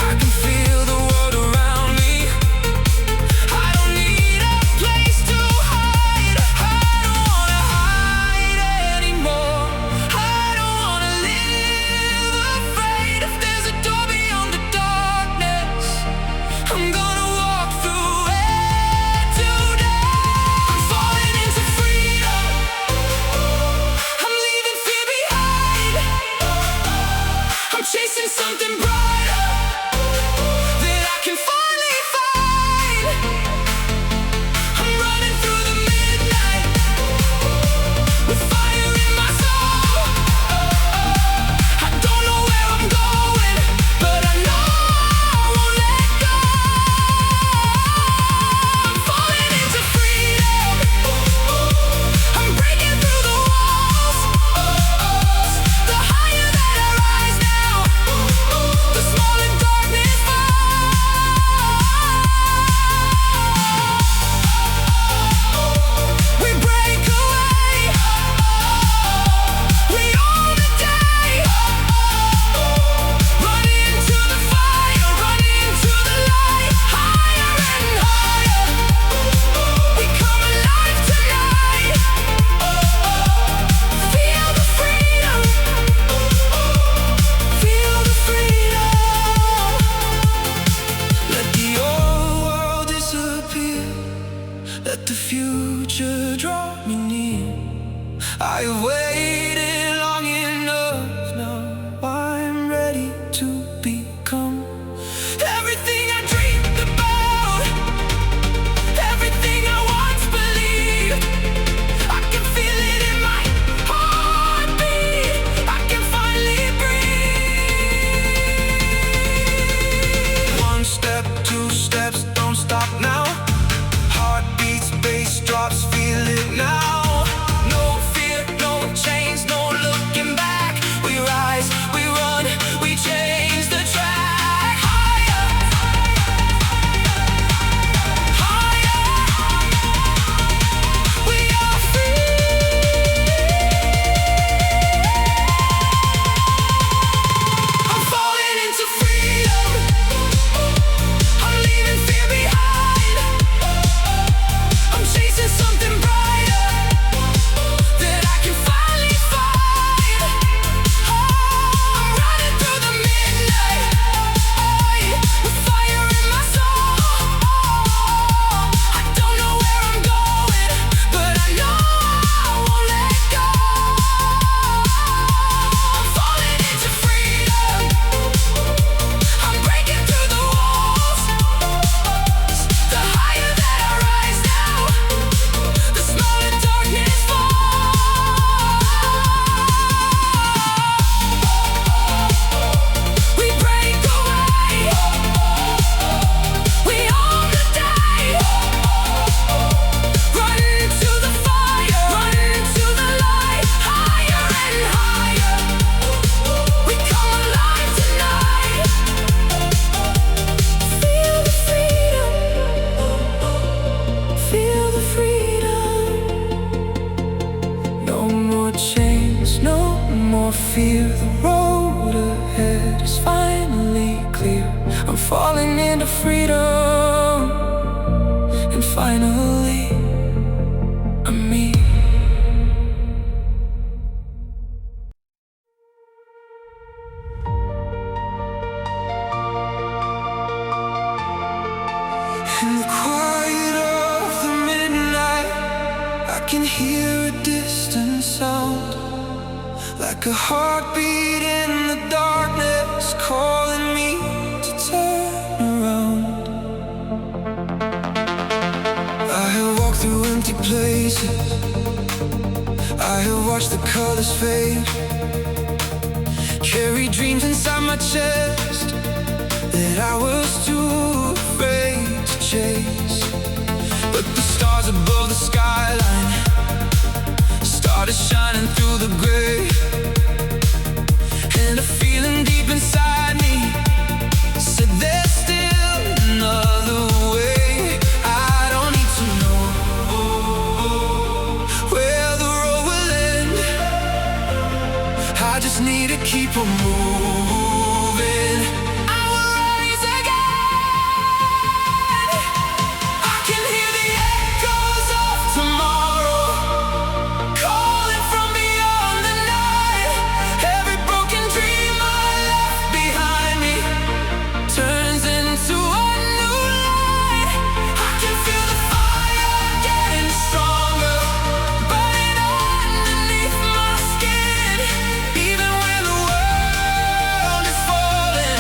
I can feel the world around me. I don't need a place to hide. I don't wanna hide anymore. I I have waited long enough. Now I'm ready to become everything I dreamed about, everything I once believed. I can feel it in my heartbeat. I can finally breathe. One step, two steps, don't stop now. Heartbeats, bass drops, feel it now. No fear, no chains, no looking back. We rise, we run, we change the track. Higher, higher. We are free. I'm falling into freedom. I'm leaving fear behind. I'm chasing something brighter that I can finally find. I'm running through the midnight, with fire in my soul. I don't know where I'm going, but I know I won't let go. I'm falling into freedom. I'm breaking through the walls. The higher that I rise now, the smaller darkness falls. We break away. We own the day. Run to the fire, run to the light. Higher and higher. We come alive tonight. Feel the freedom. Feel the freedom. No more chains, no more fear. The road ahead is finally clear. I'm falling into freedom, and finally I'm me. In the quiet of the midnight, I can hear a distant sound, like a heartbeat in the darkness, calling me to turn around. I have walked through empty places. I have watched the colors fade. Carry dreams inside my chest that I was too afraid to chase. But the stars above the skyline started shining through the gray, and a feeling deep inside me said there's still another way. I don't need to know where the road will end. I just need to keep on moving. I will rise again. I can hear the echoes of tomorrow calling from beyond the night. Every broken dream I left behind me turns into a new light. I can feel the fire getting stronger, burning underneath my skin. Even when the world is falling,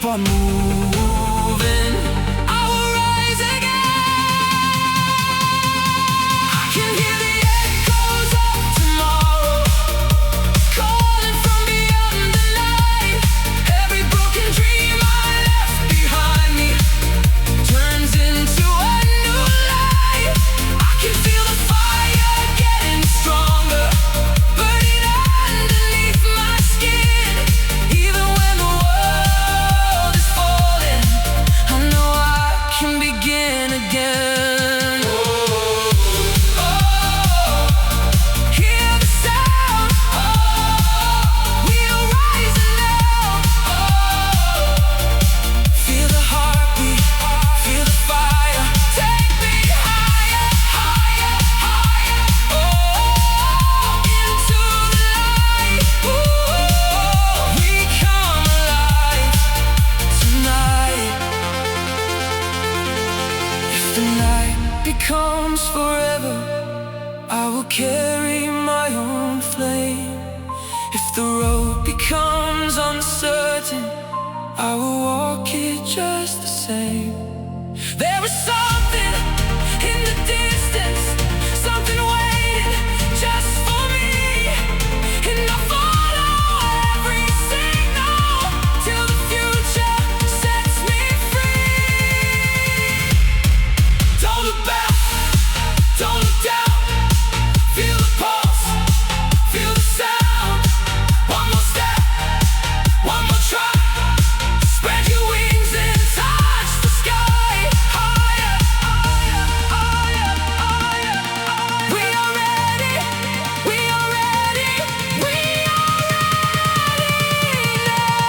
keep on moving. I will rise again. I can hear the echoes of tomorrow calling from beyond the night. Every broken dream I left behind me turns into a new light. I can feel the fire getting stronger, burning underneath my skin. Even when the world is falling, I know I can begin again. Oh, hear the sound. Oh, we are rising now. Oh, feel the heartbeat, feel the fire. Take me higher, higher, higher. Oh, into the light. Ooh, we come alive tonight. If the night becomes forever, I will carry my own flame. If the road becomes uncertain, I will walk it just the same. There is something in the distance, something waiting just for me. And I follow every signal till the future sets me free. Don't look back, don't look down. Feel the pulse, feel the sound. One more step, one more try. Spread your wings and touch the sky. Higher, higher, higher, higher. We are ready, we are ready, we are ready now.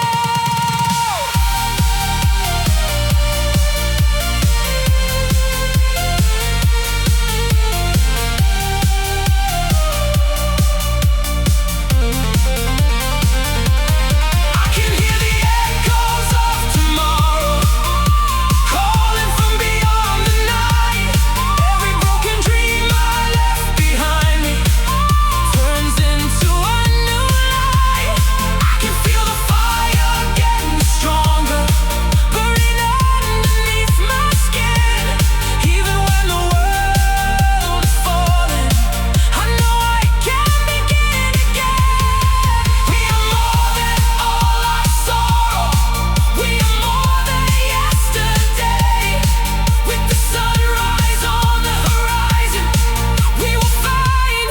I can hear the echoes of tomorrow calling from beyond the night. Every broken dream I left behind me turns into a new light. I can feel the fire getting stronger, burning underneath my skin. Even when the world is falling, I know I can begin again. We are more than all our sorrow. We are more than yesterday. With the sunrise on the horizon, we will find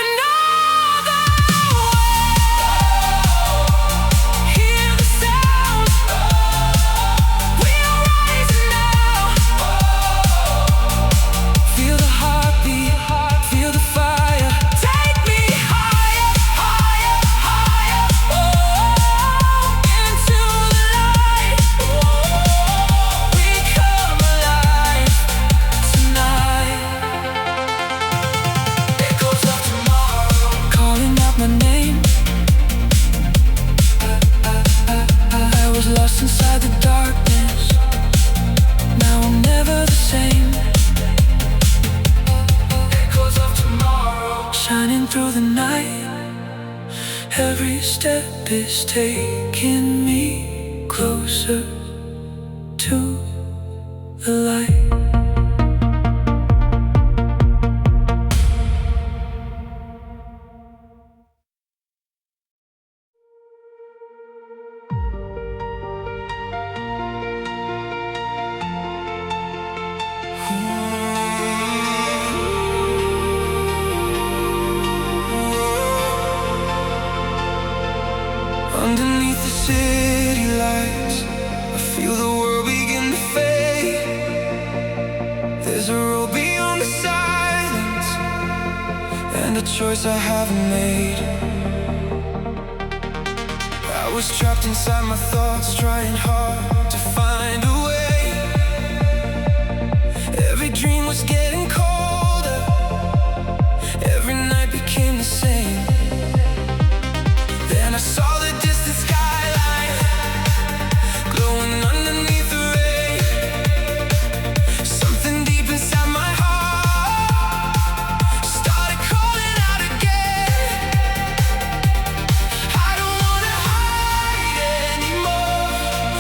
another way. Hear the sound. We are rising now. Feel the heartbeat, feel the fire. Take me higher, higher, higher. Oh, into the light. Oh, we come alive Tonight, echoes of tomorrow. calling out my name. I was lost inside the darkness. Now I'm never the same. Echoes of tomorrow. Shining through the night. Every step is taking me closer to the light. Underneath the city lights, I feel the world begin to fade. There's a road beyond the silence, and a choice I haven't made. I was trapped inside my thoughts, trying hard to find a way. Every dream was getting colder, every night became the same. Then I saw the distant skyline glowing underneath the rain. Something deep inside my heart started calling out again. I don't wanna hide anymore.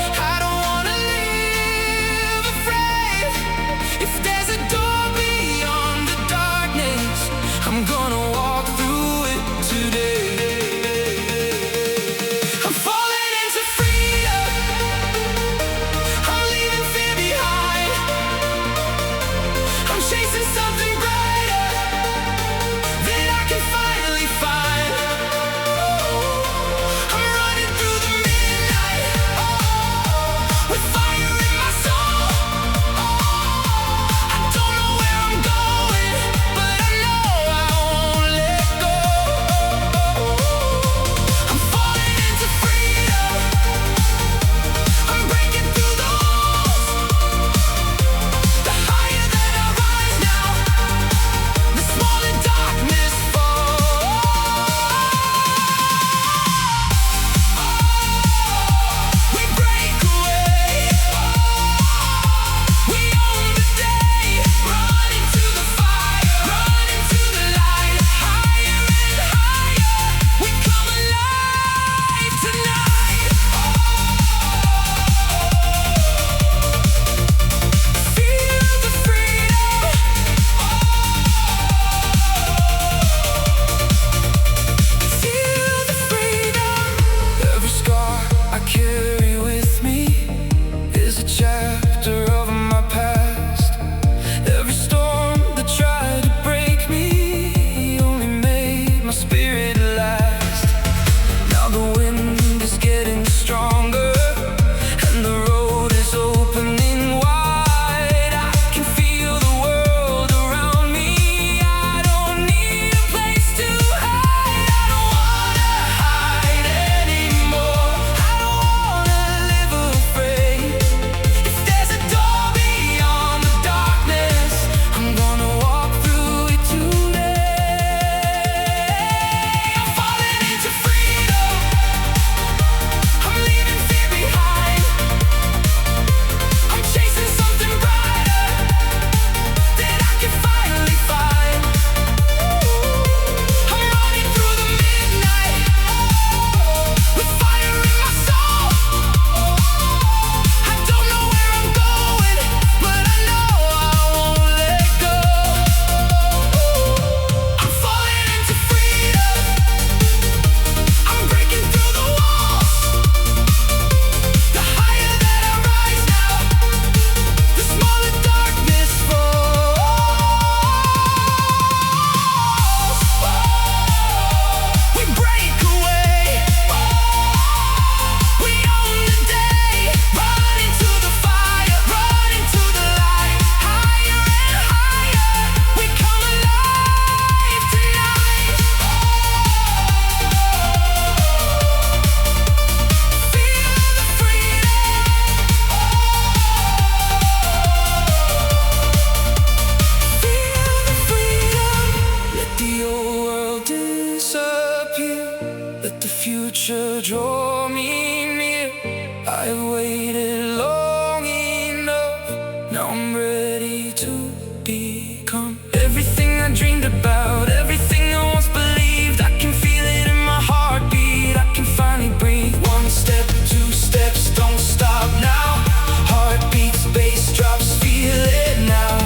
I've waited long enough. Now I'm ready to become everything I dreamed about, everything I once believed. I can feel it in my heartbeat, I can finally breathe. One step, two steps, don't stop now. Heartbeats, bass drops, feel it now.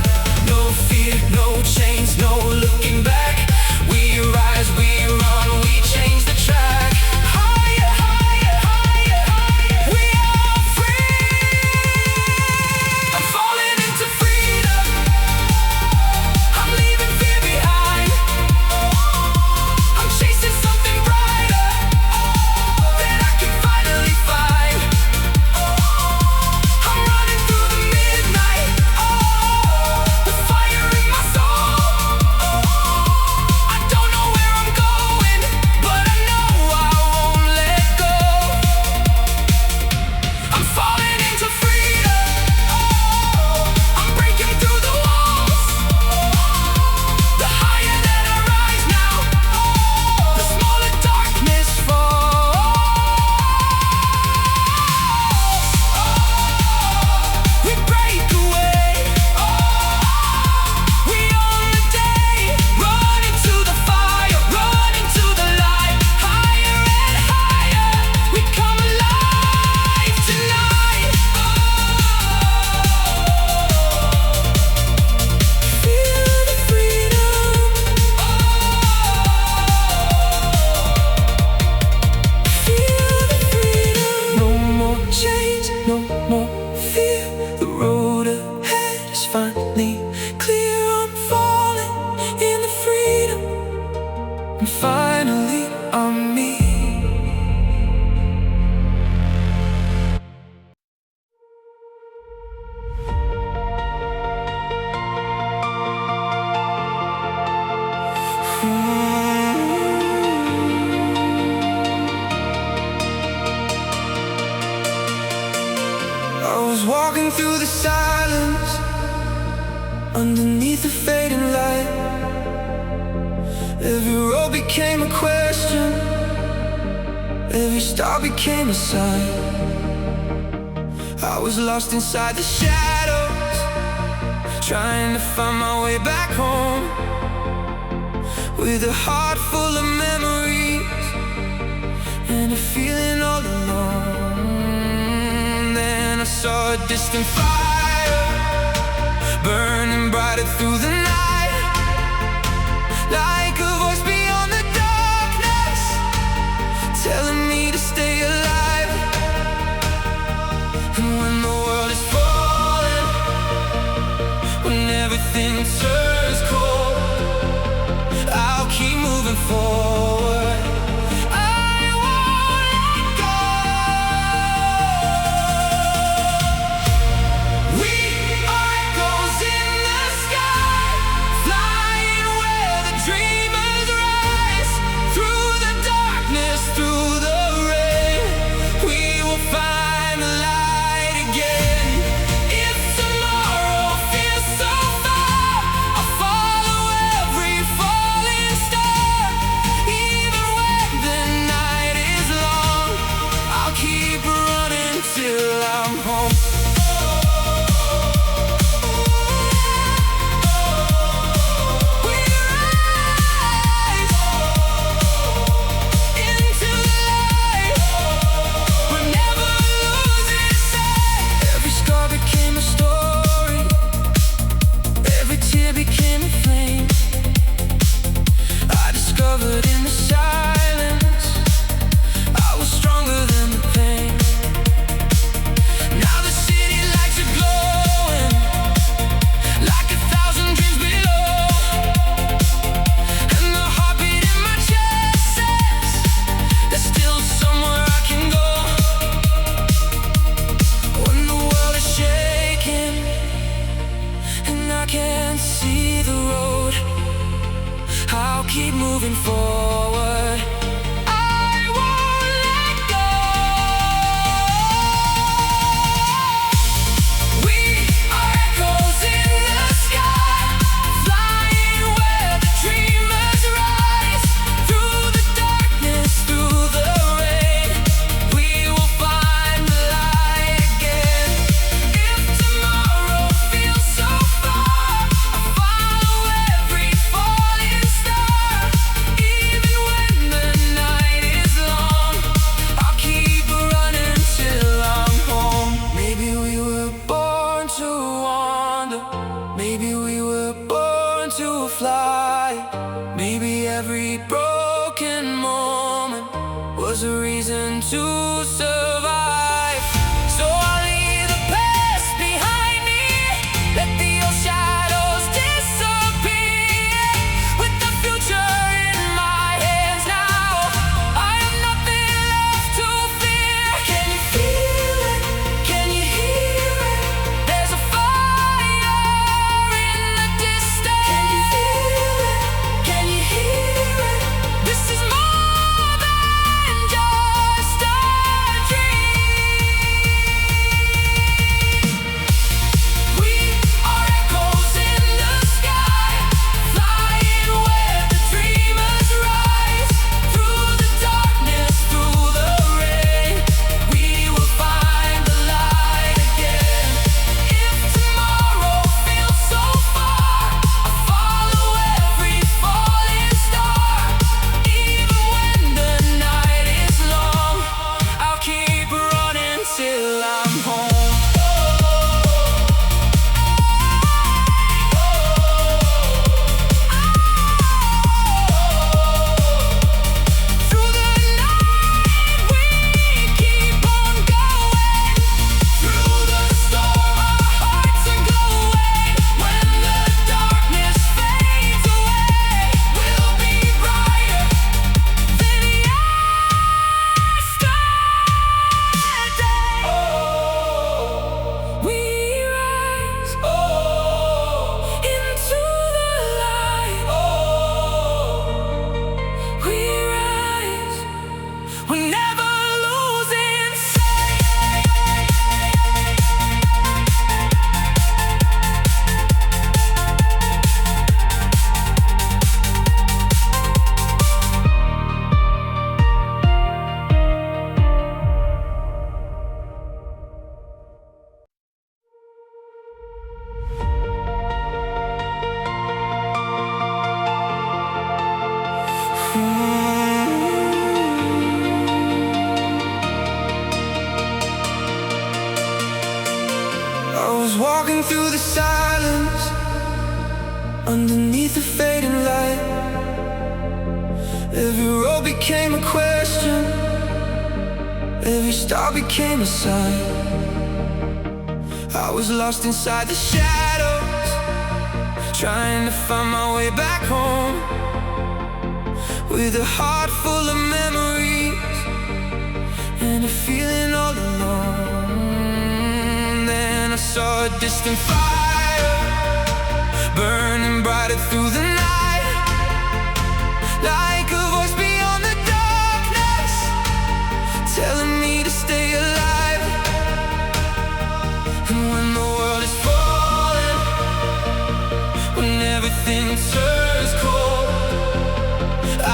No fear, no chains, no looking back. We rise, we run, we change the track. Higher, higher, higher, higher. We are free. I'm falling into freedom. I'm leaving fear behind. I'm chasing something brighter that I can finally find. I'm running through the midnight, with fire in my soul. I don't know where I'm going, but I know I won't let go. I'm falling into freedom. I'm breaking through the walls. The higher that I rise now, the smaller darkness falls. We break away. We own the day. Run into the fire, run into the light. Higher and higher, we come alive tonight. Feel the freedom. Feel the freedom. No more chains, no more fear. The road ahead is finally clear. I'm falling in the freedom, and finally I'm me. I was walking through the silence, underneath the fading light. Every road became a question, every star became a sign. I was lost inside the shadows, trying to find my way back home, with a heart full of memories and a feeling all alone. Then I saw a distant fire, burning brighter through the night, like a voice beyond the darkness, telling me to stay alive. And when the world is falling, when everything turns cold, I'll keep moving forward. I won't let go. We are echoes in the sky, flying where the dreamers rise. Through the darkness, through the rain, we will find the light again. If tomorrow feels so far, I'll was walking through the silence, underneath the fading light. Every road became a question, every star became a sign. I was lost inside the shadows, trying to find my way back home, with a heart full of memories and a feeling all alone. Then I saw a distant fire burning brighter through the night, like a voice beyond the darkness, telling me to stay alive. And when the world is falling, when everything turns cold,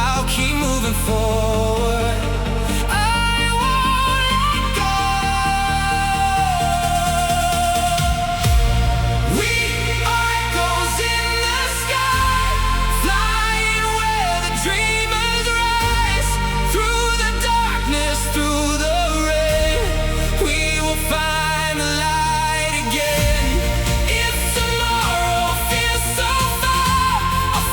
I'll keep moving forward. I won't let go. We are echoes in the sky, flying where the dreamers rise. Through the darkness, through the rain, we will find the light again. If tomorrow feels so far, I'll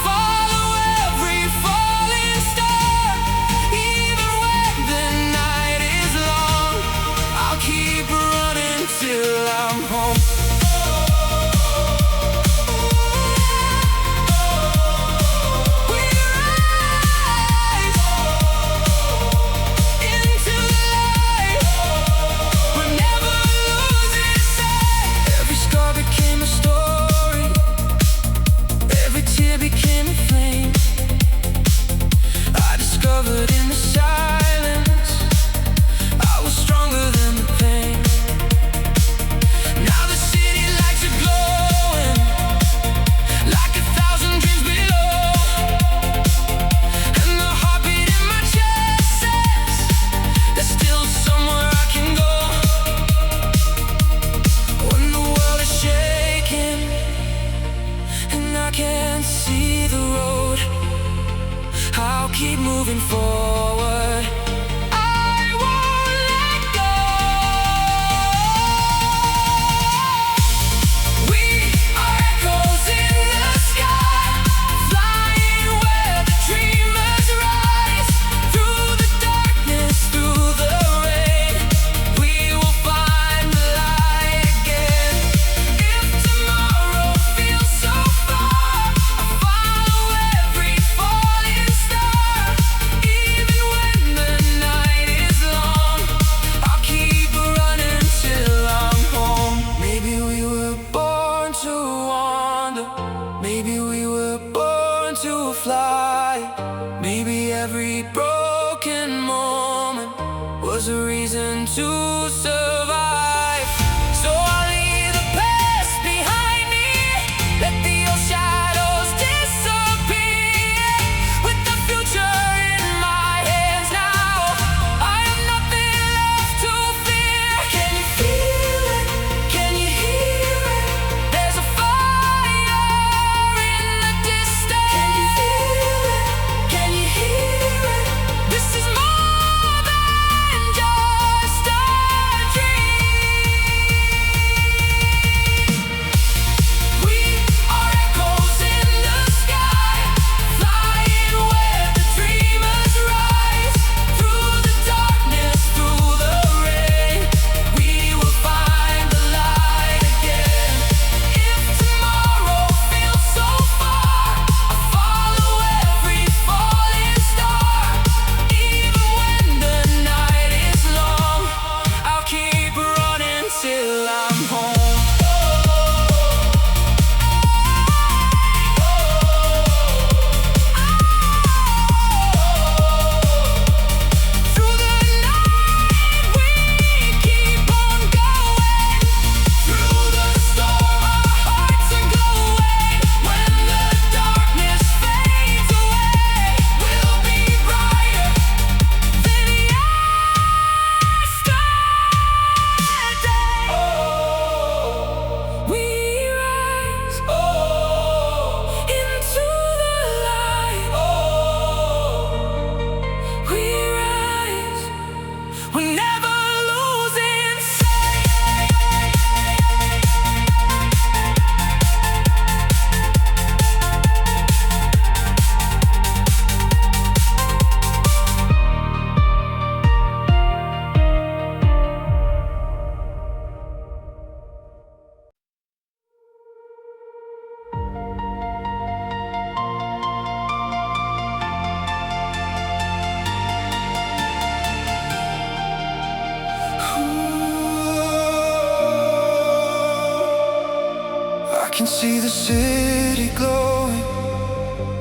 can see the city glowing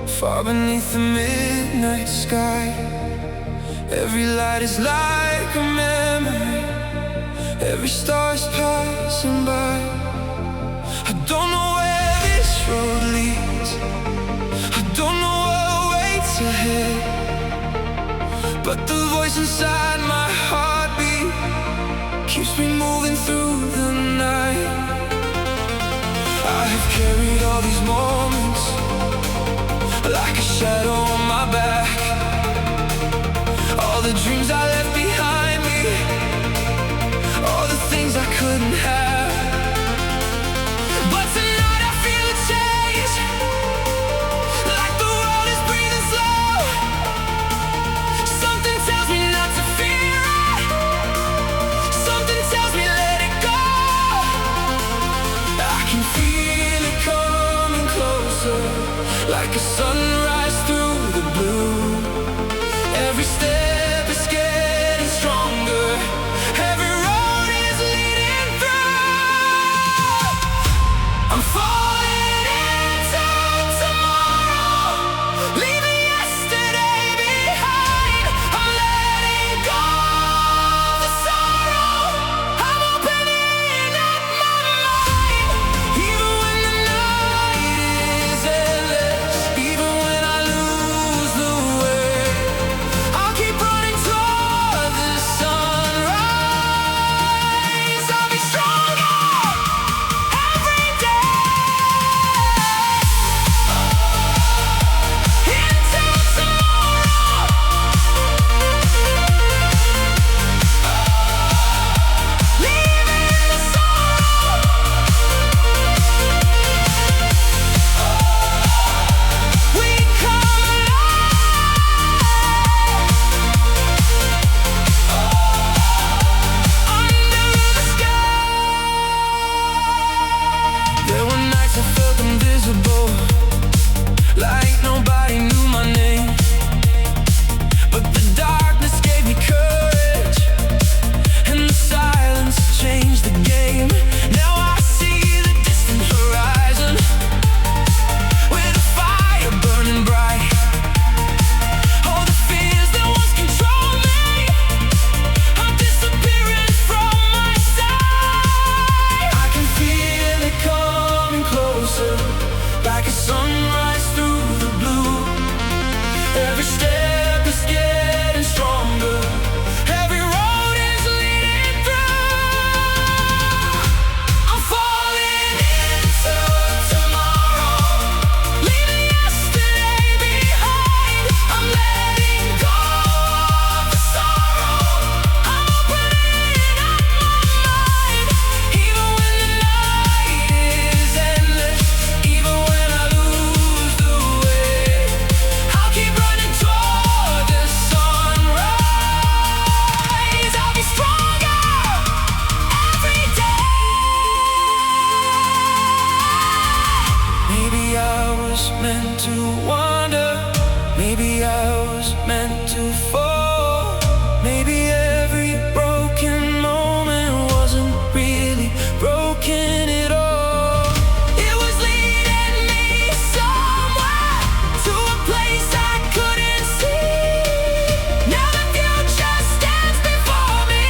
far beneath the midnight sky. Every light is like a memory, every star is passing by. I don't know where this road leads, I don't know what waits ahead, but the voice inside my heartbeat keeps me moving through the night. I have carried all these moments like a shadow on my back, all the dreams I left behind me, all the things I couldn't have. But tonight I feel a change, like the world is breathing slow. Something tells me not to fear it, something tells me let it go. I can feel it coming closer, like a sunrise through the blue. Every step is getting stronger, every road is leading through. I'm falling into tomorrow, leaving yesterday behind. I'm letting go of the sorrow, I'm opening up my mind. Even when the night is endless, even when I lose the way, I'll keep running toward the sunrise. I'll be stronger every day. Into tomorrow, leaving the sorrow. We come under the sky. There were nights I felt invisible, like nobody knew my name, but the darkness gave me courage, and the silence changed the game. Now I see the distant horizon, with a fire burning bright. All the fears that once controlled me are disappearing from my sight. I can feel it coming closer, like a sunrise through the blue. Every step is getting stronger, every road is leading through. I'm falling into tomorrow, leaving yesterday behind. I'm letting go of the sorrow, I'm opening up my mind. Even when the night is endless, even when I lose the way, I'll keep running toward the sunrise. I'll be stronger every day. Maybe I was meant to wander, maybe I was meant to fall, maybe every broken moment wasn't really broken at all. It was leading me somewhere, to a place I couldn't see. Now the future stands before me,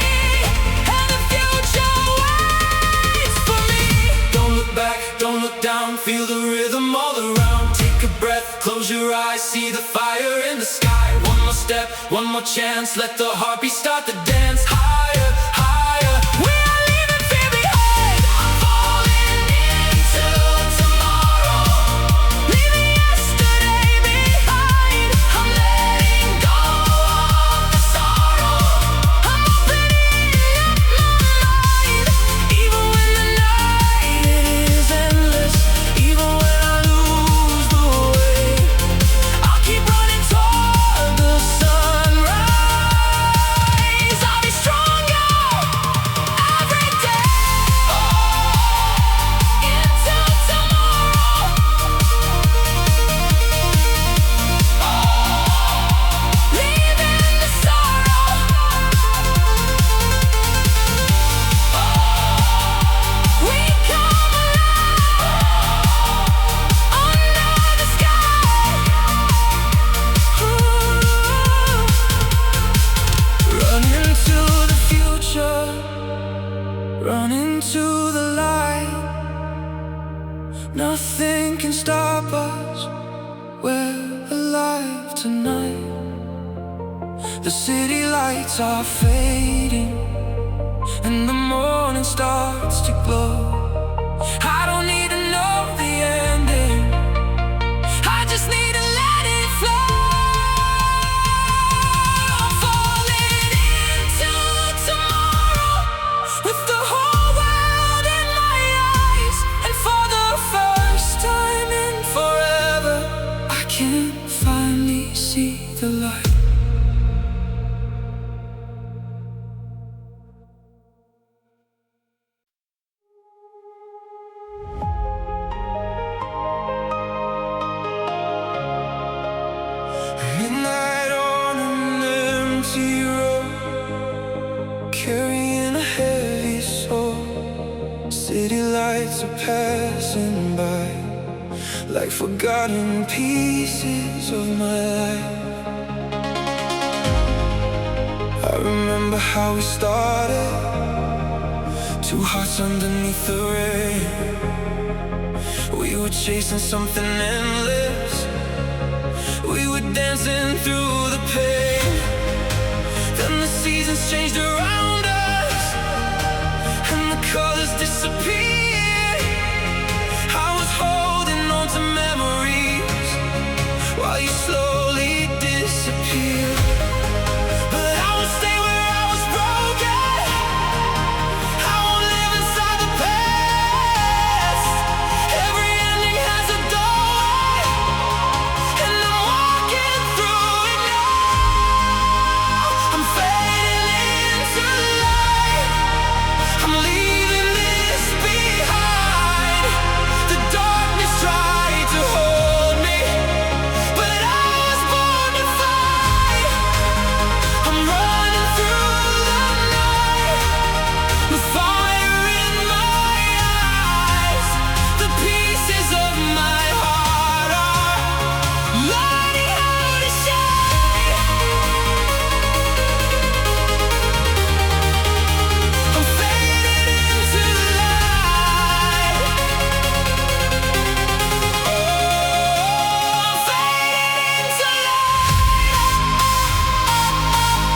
and the future waits for me. Don't look back, don't look down, feel the rhythm all around. Take a breath, close your eyes, see the fire in the sky. One more step, one more chance, let the heartbeat start to dance. Higher, higher, we are leaving fear behind. I'm falling into tomorrow, leaving yesterday behind. I'm letting go of the sorrow, I'm opening up my mind. Even when the night is endless, even when I lose the way, I'll keep running toward the sunrise. I'll be strong Nothing can stop us, we're alive tonight. The city lights are fading and the morning starts to glow. I don't need to know the ending, I just need to let it flow. I'm falling into tomorrow with the whole world in my eyes. And for the first time in forever, I can finally see the light. Midnight on an empty road, carrying a heavy soul. City lights are passing by, like forgotten pieces of my life. I remember how we started, two hearts underneath the rain. We were chasing something endless, we were dancing through the pain. Then the seasons changed around us, and the colors disappeared. I was holding on to memories while you slowly disappeared. But I won't stay where I was broken, I won't live inside the past. Every ending has a doorway, and I'm walking through it now. I'm fading into the light, I'm leaving this behind. The darkness tried to hold me, but I was born to fight. I'm running through the night with fire in my eyes. The pieces of my heart are learning how to shine. I'm fading into the light. Oh, I'm fading into light.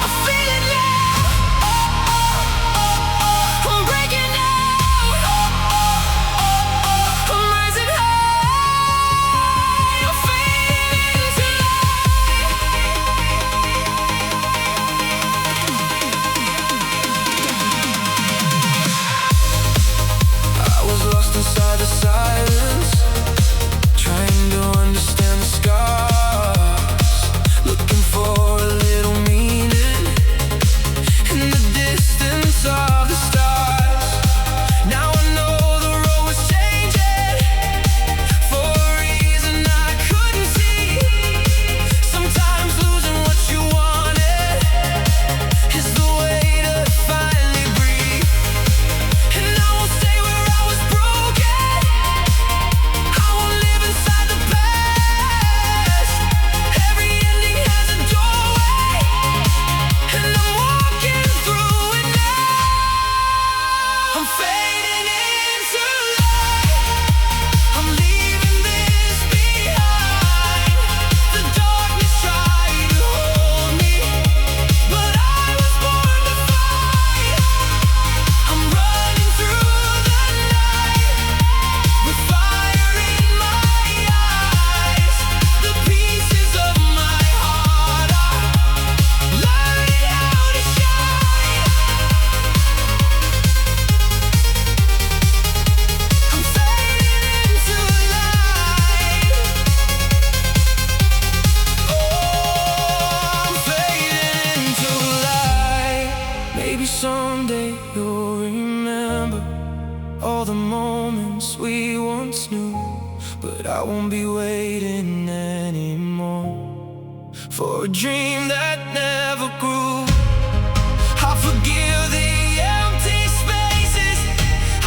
I feel it now. I'm breaking out. I'm rising high. I'm fading into light. I was lost inside the silence, trying to understand the scars, looking for a little meaning in the distance of the stars. Now I know the road was changing for a reason I couldn't see. Sometimes losing what you wanted is the way to finally breathe. And I won't stay where I was broken, I won't live inside the past. Every ending has a doorway, and I'm walking through it now. I'm fading into light, I'm leaving this behind. The darkness tried to hold me, but I was born to fight. I'm running through the night with fire in my eyes. The pieces of my heart are learning how to shine. I'm fading into light. Oh, I'm fading into light. Maybe someday you'll remember all the moments we once knew, but I won't be waiting anymore for a dream that never grew. I forgive the empty spaces,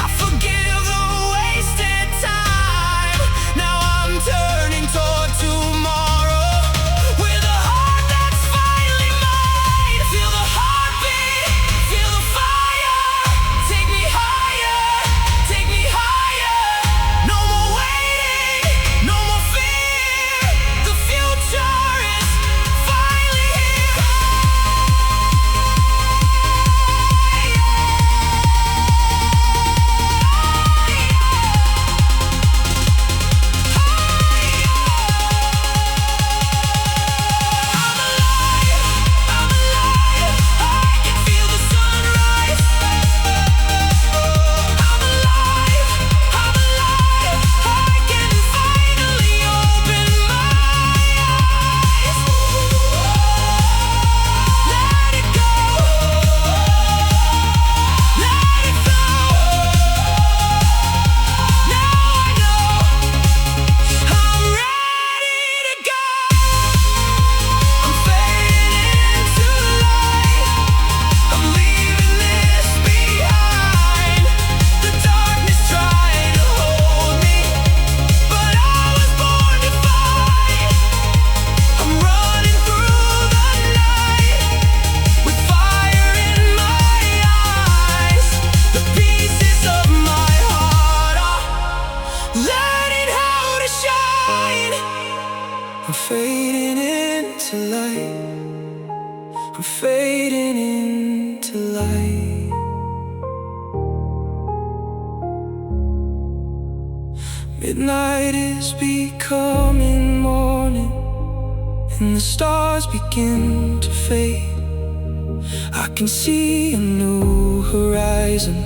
I forgive the wasted time. Now I'm turning toward tomorrow with a heart that's finally mine. Feel the heartbeat, feel the fire. Take me higher, no more waiting. Midnight is becoming morning, and the stars begin to fade. I can see a new horizon,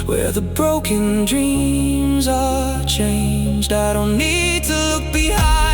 where the broken dreams are changed. I don't need to look behind.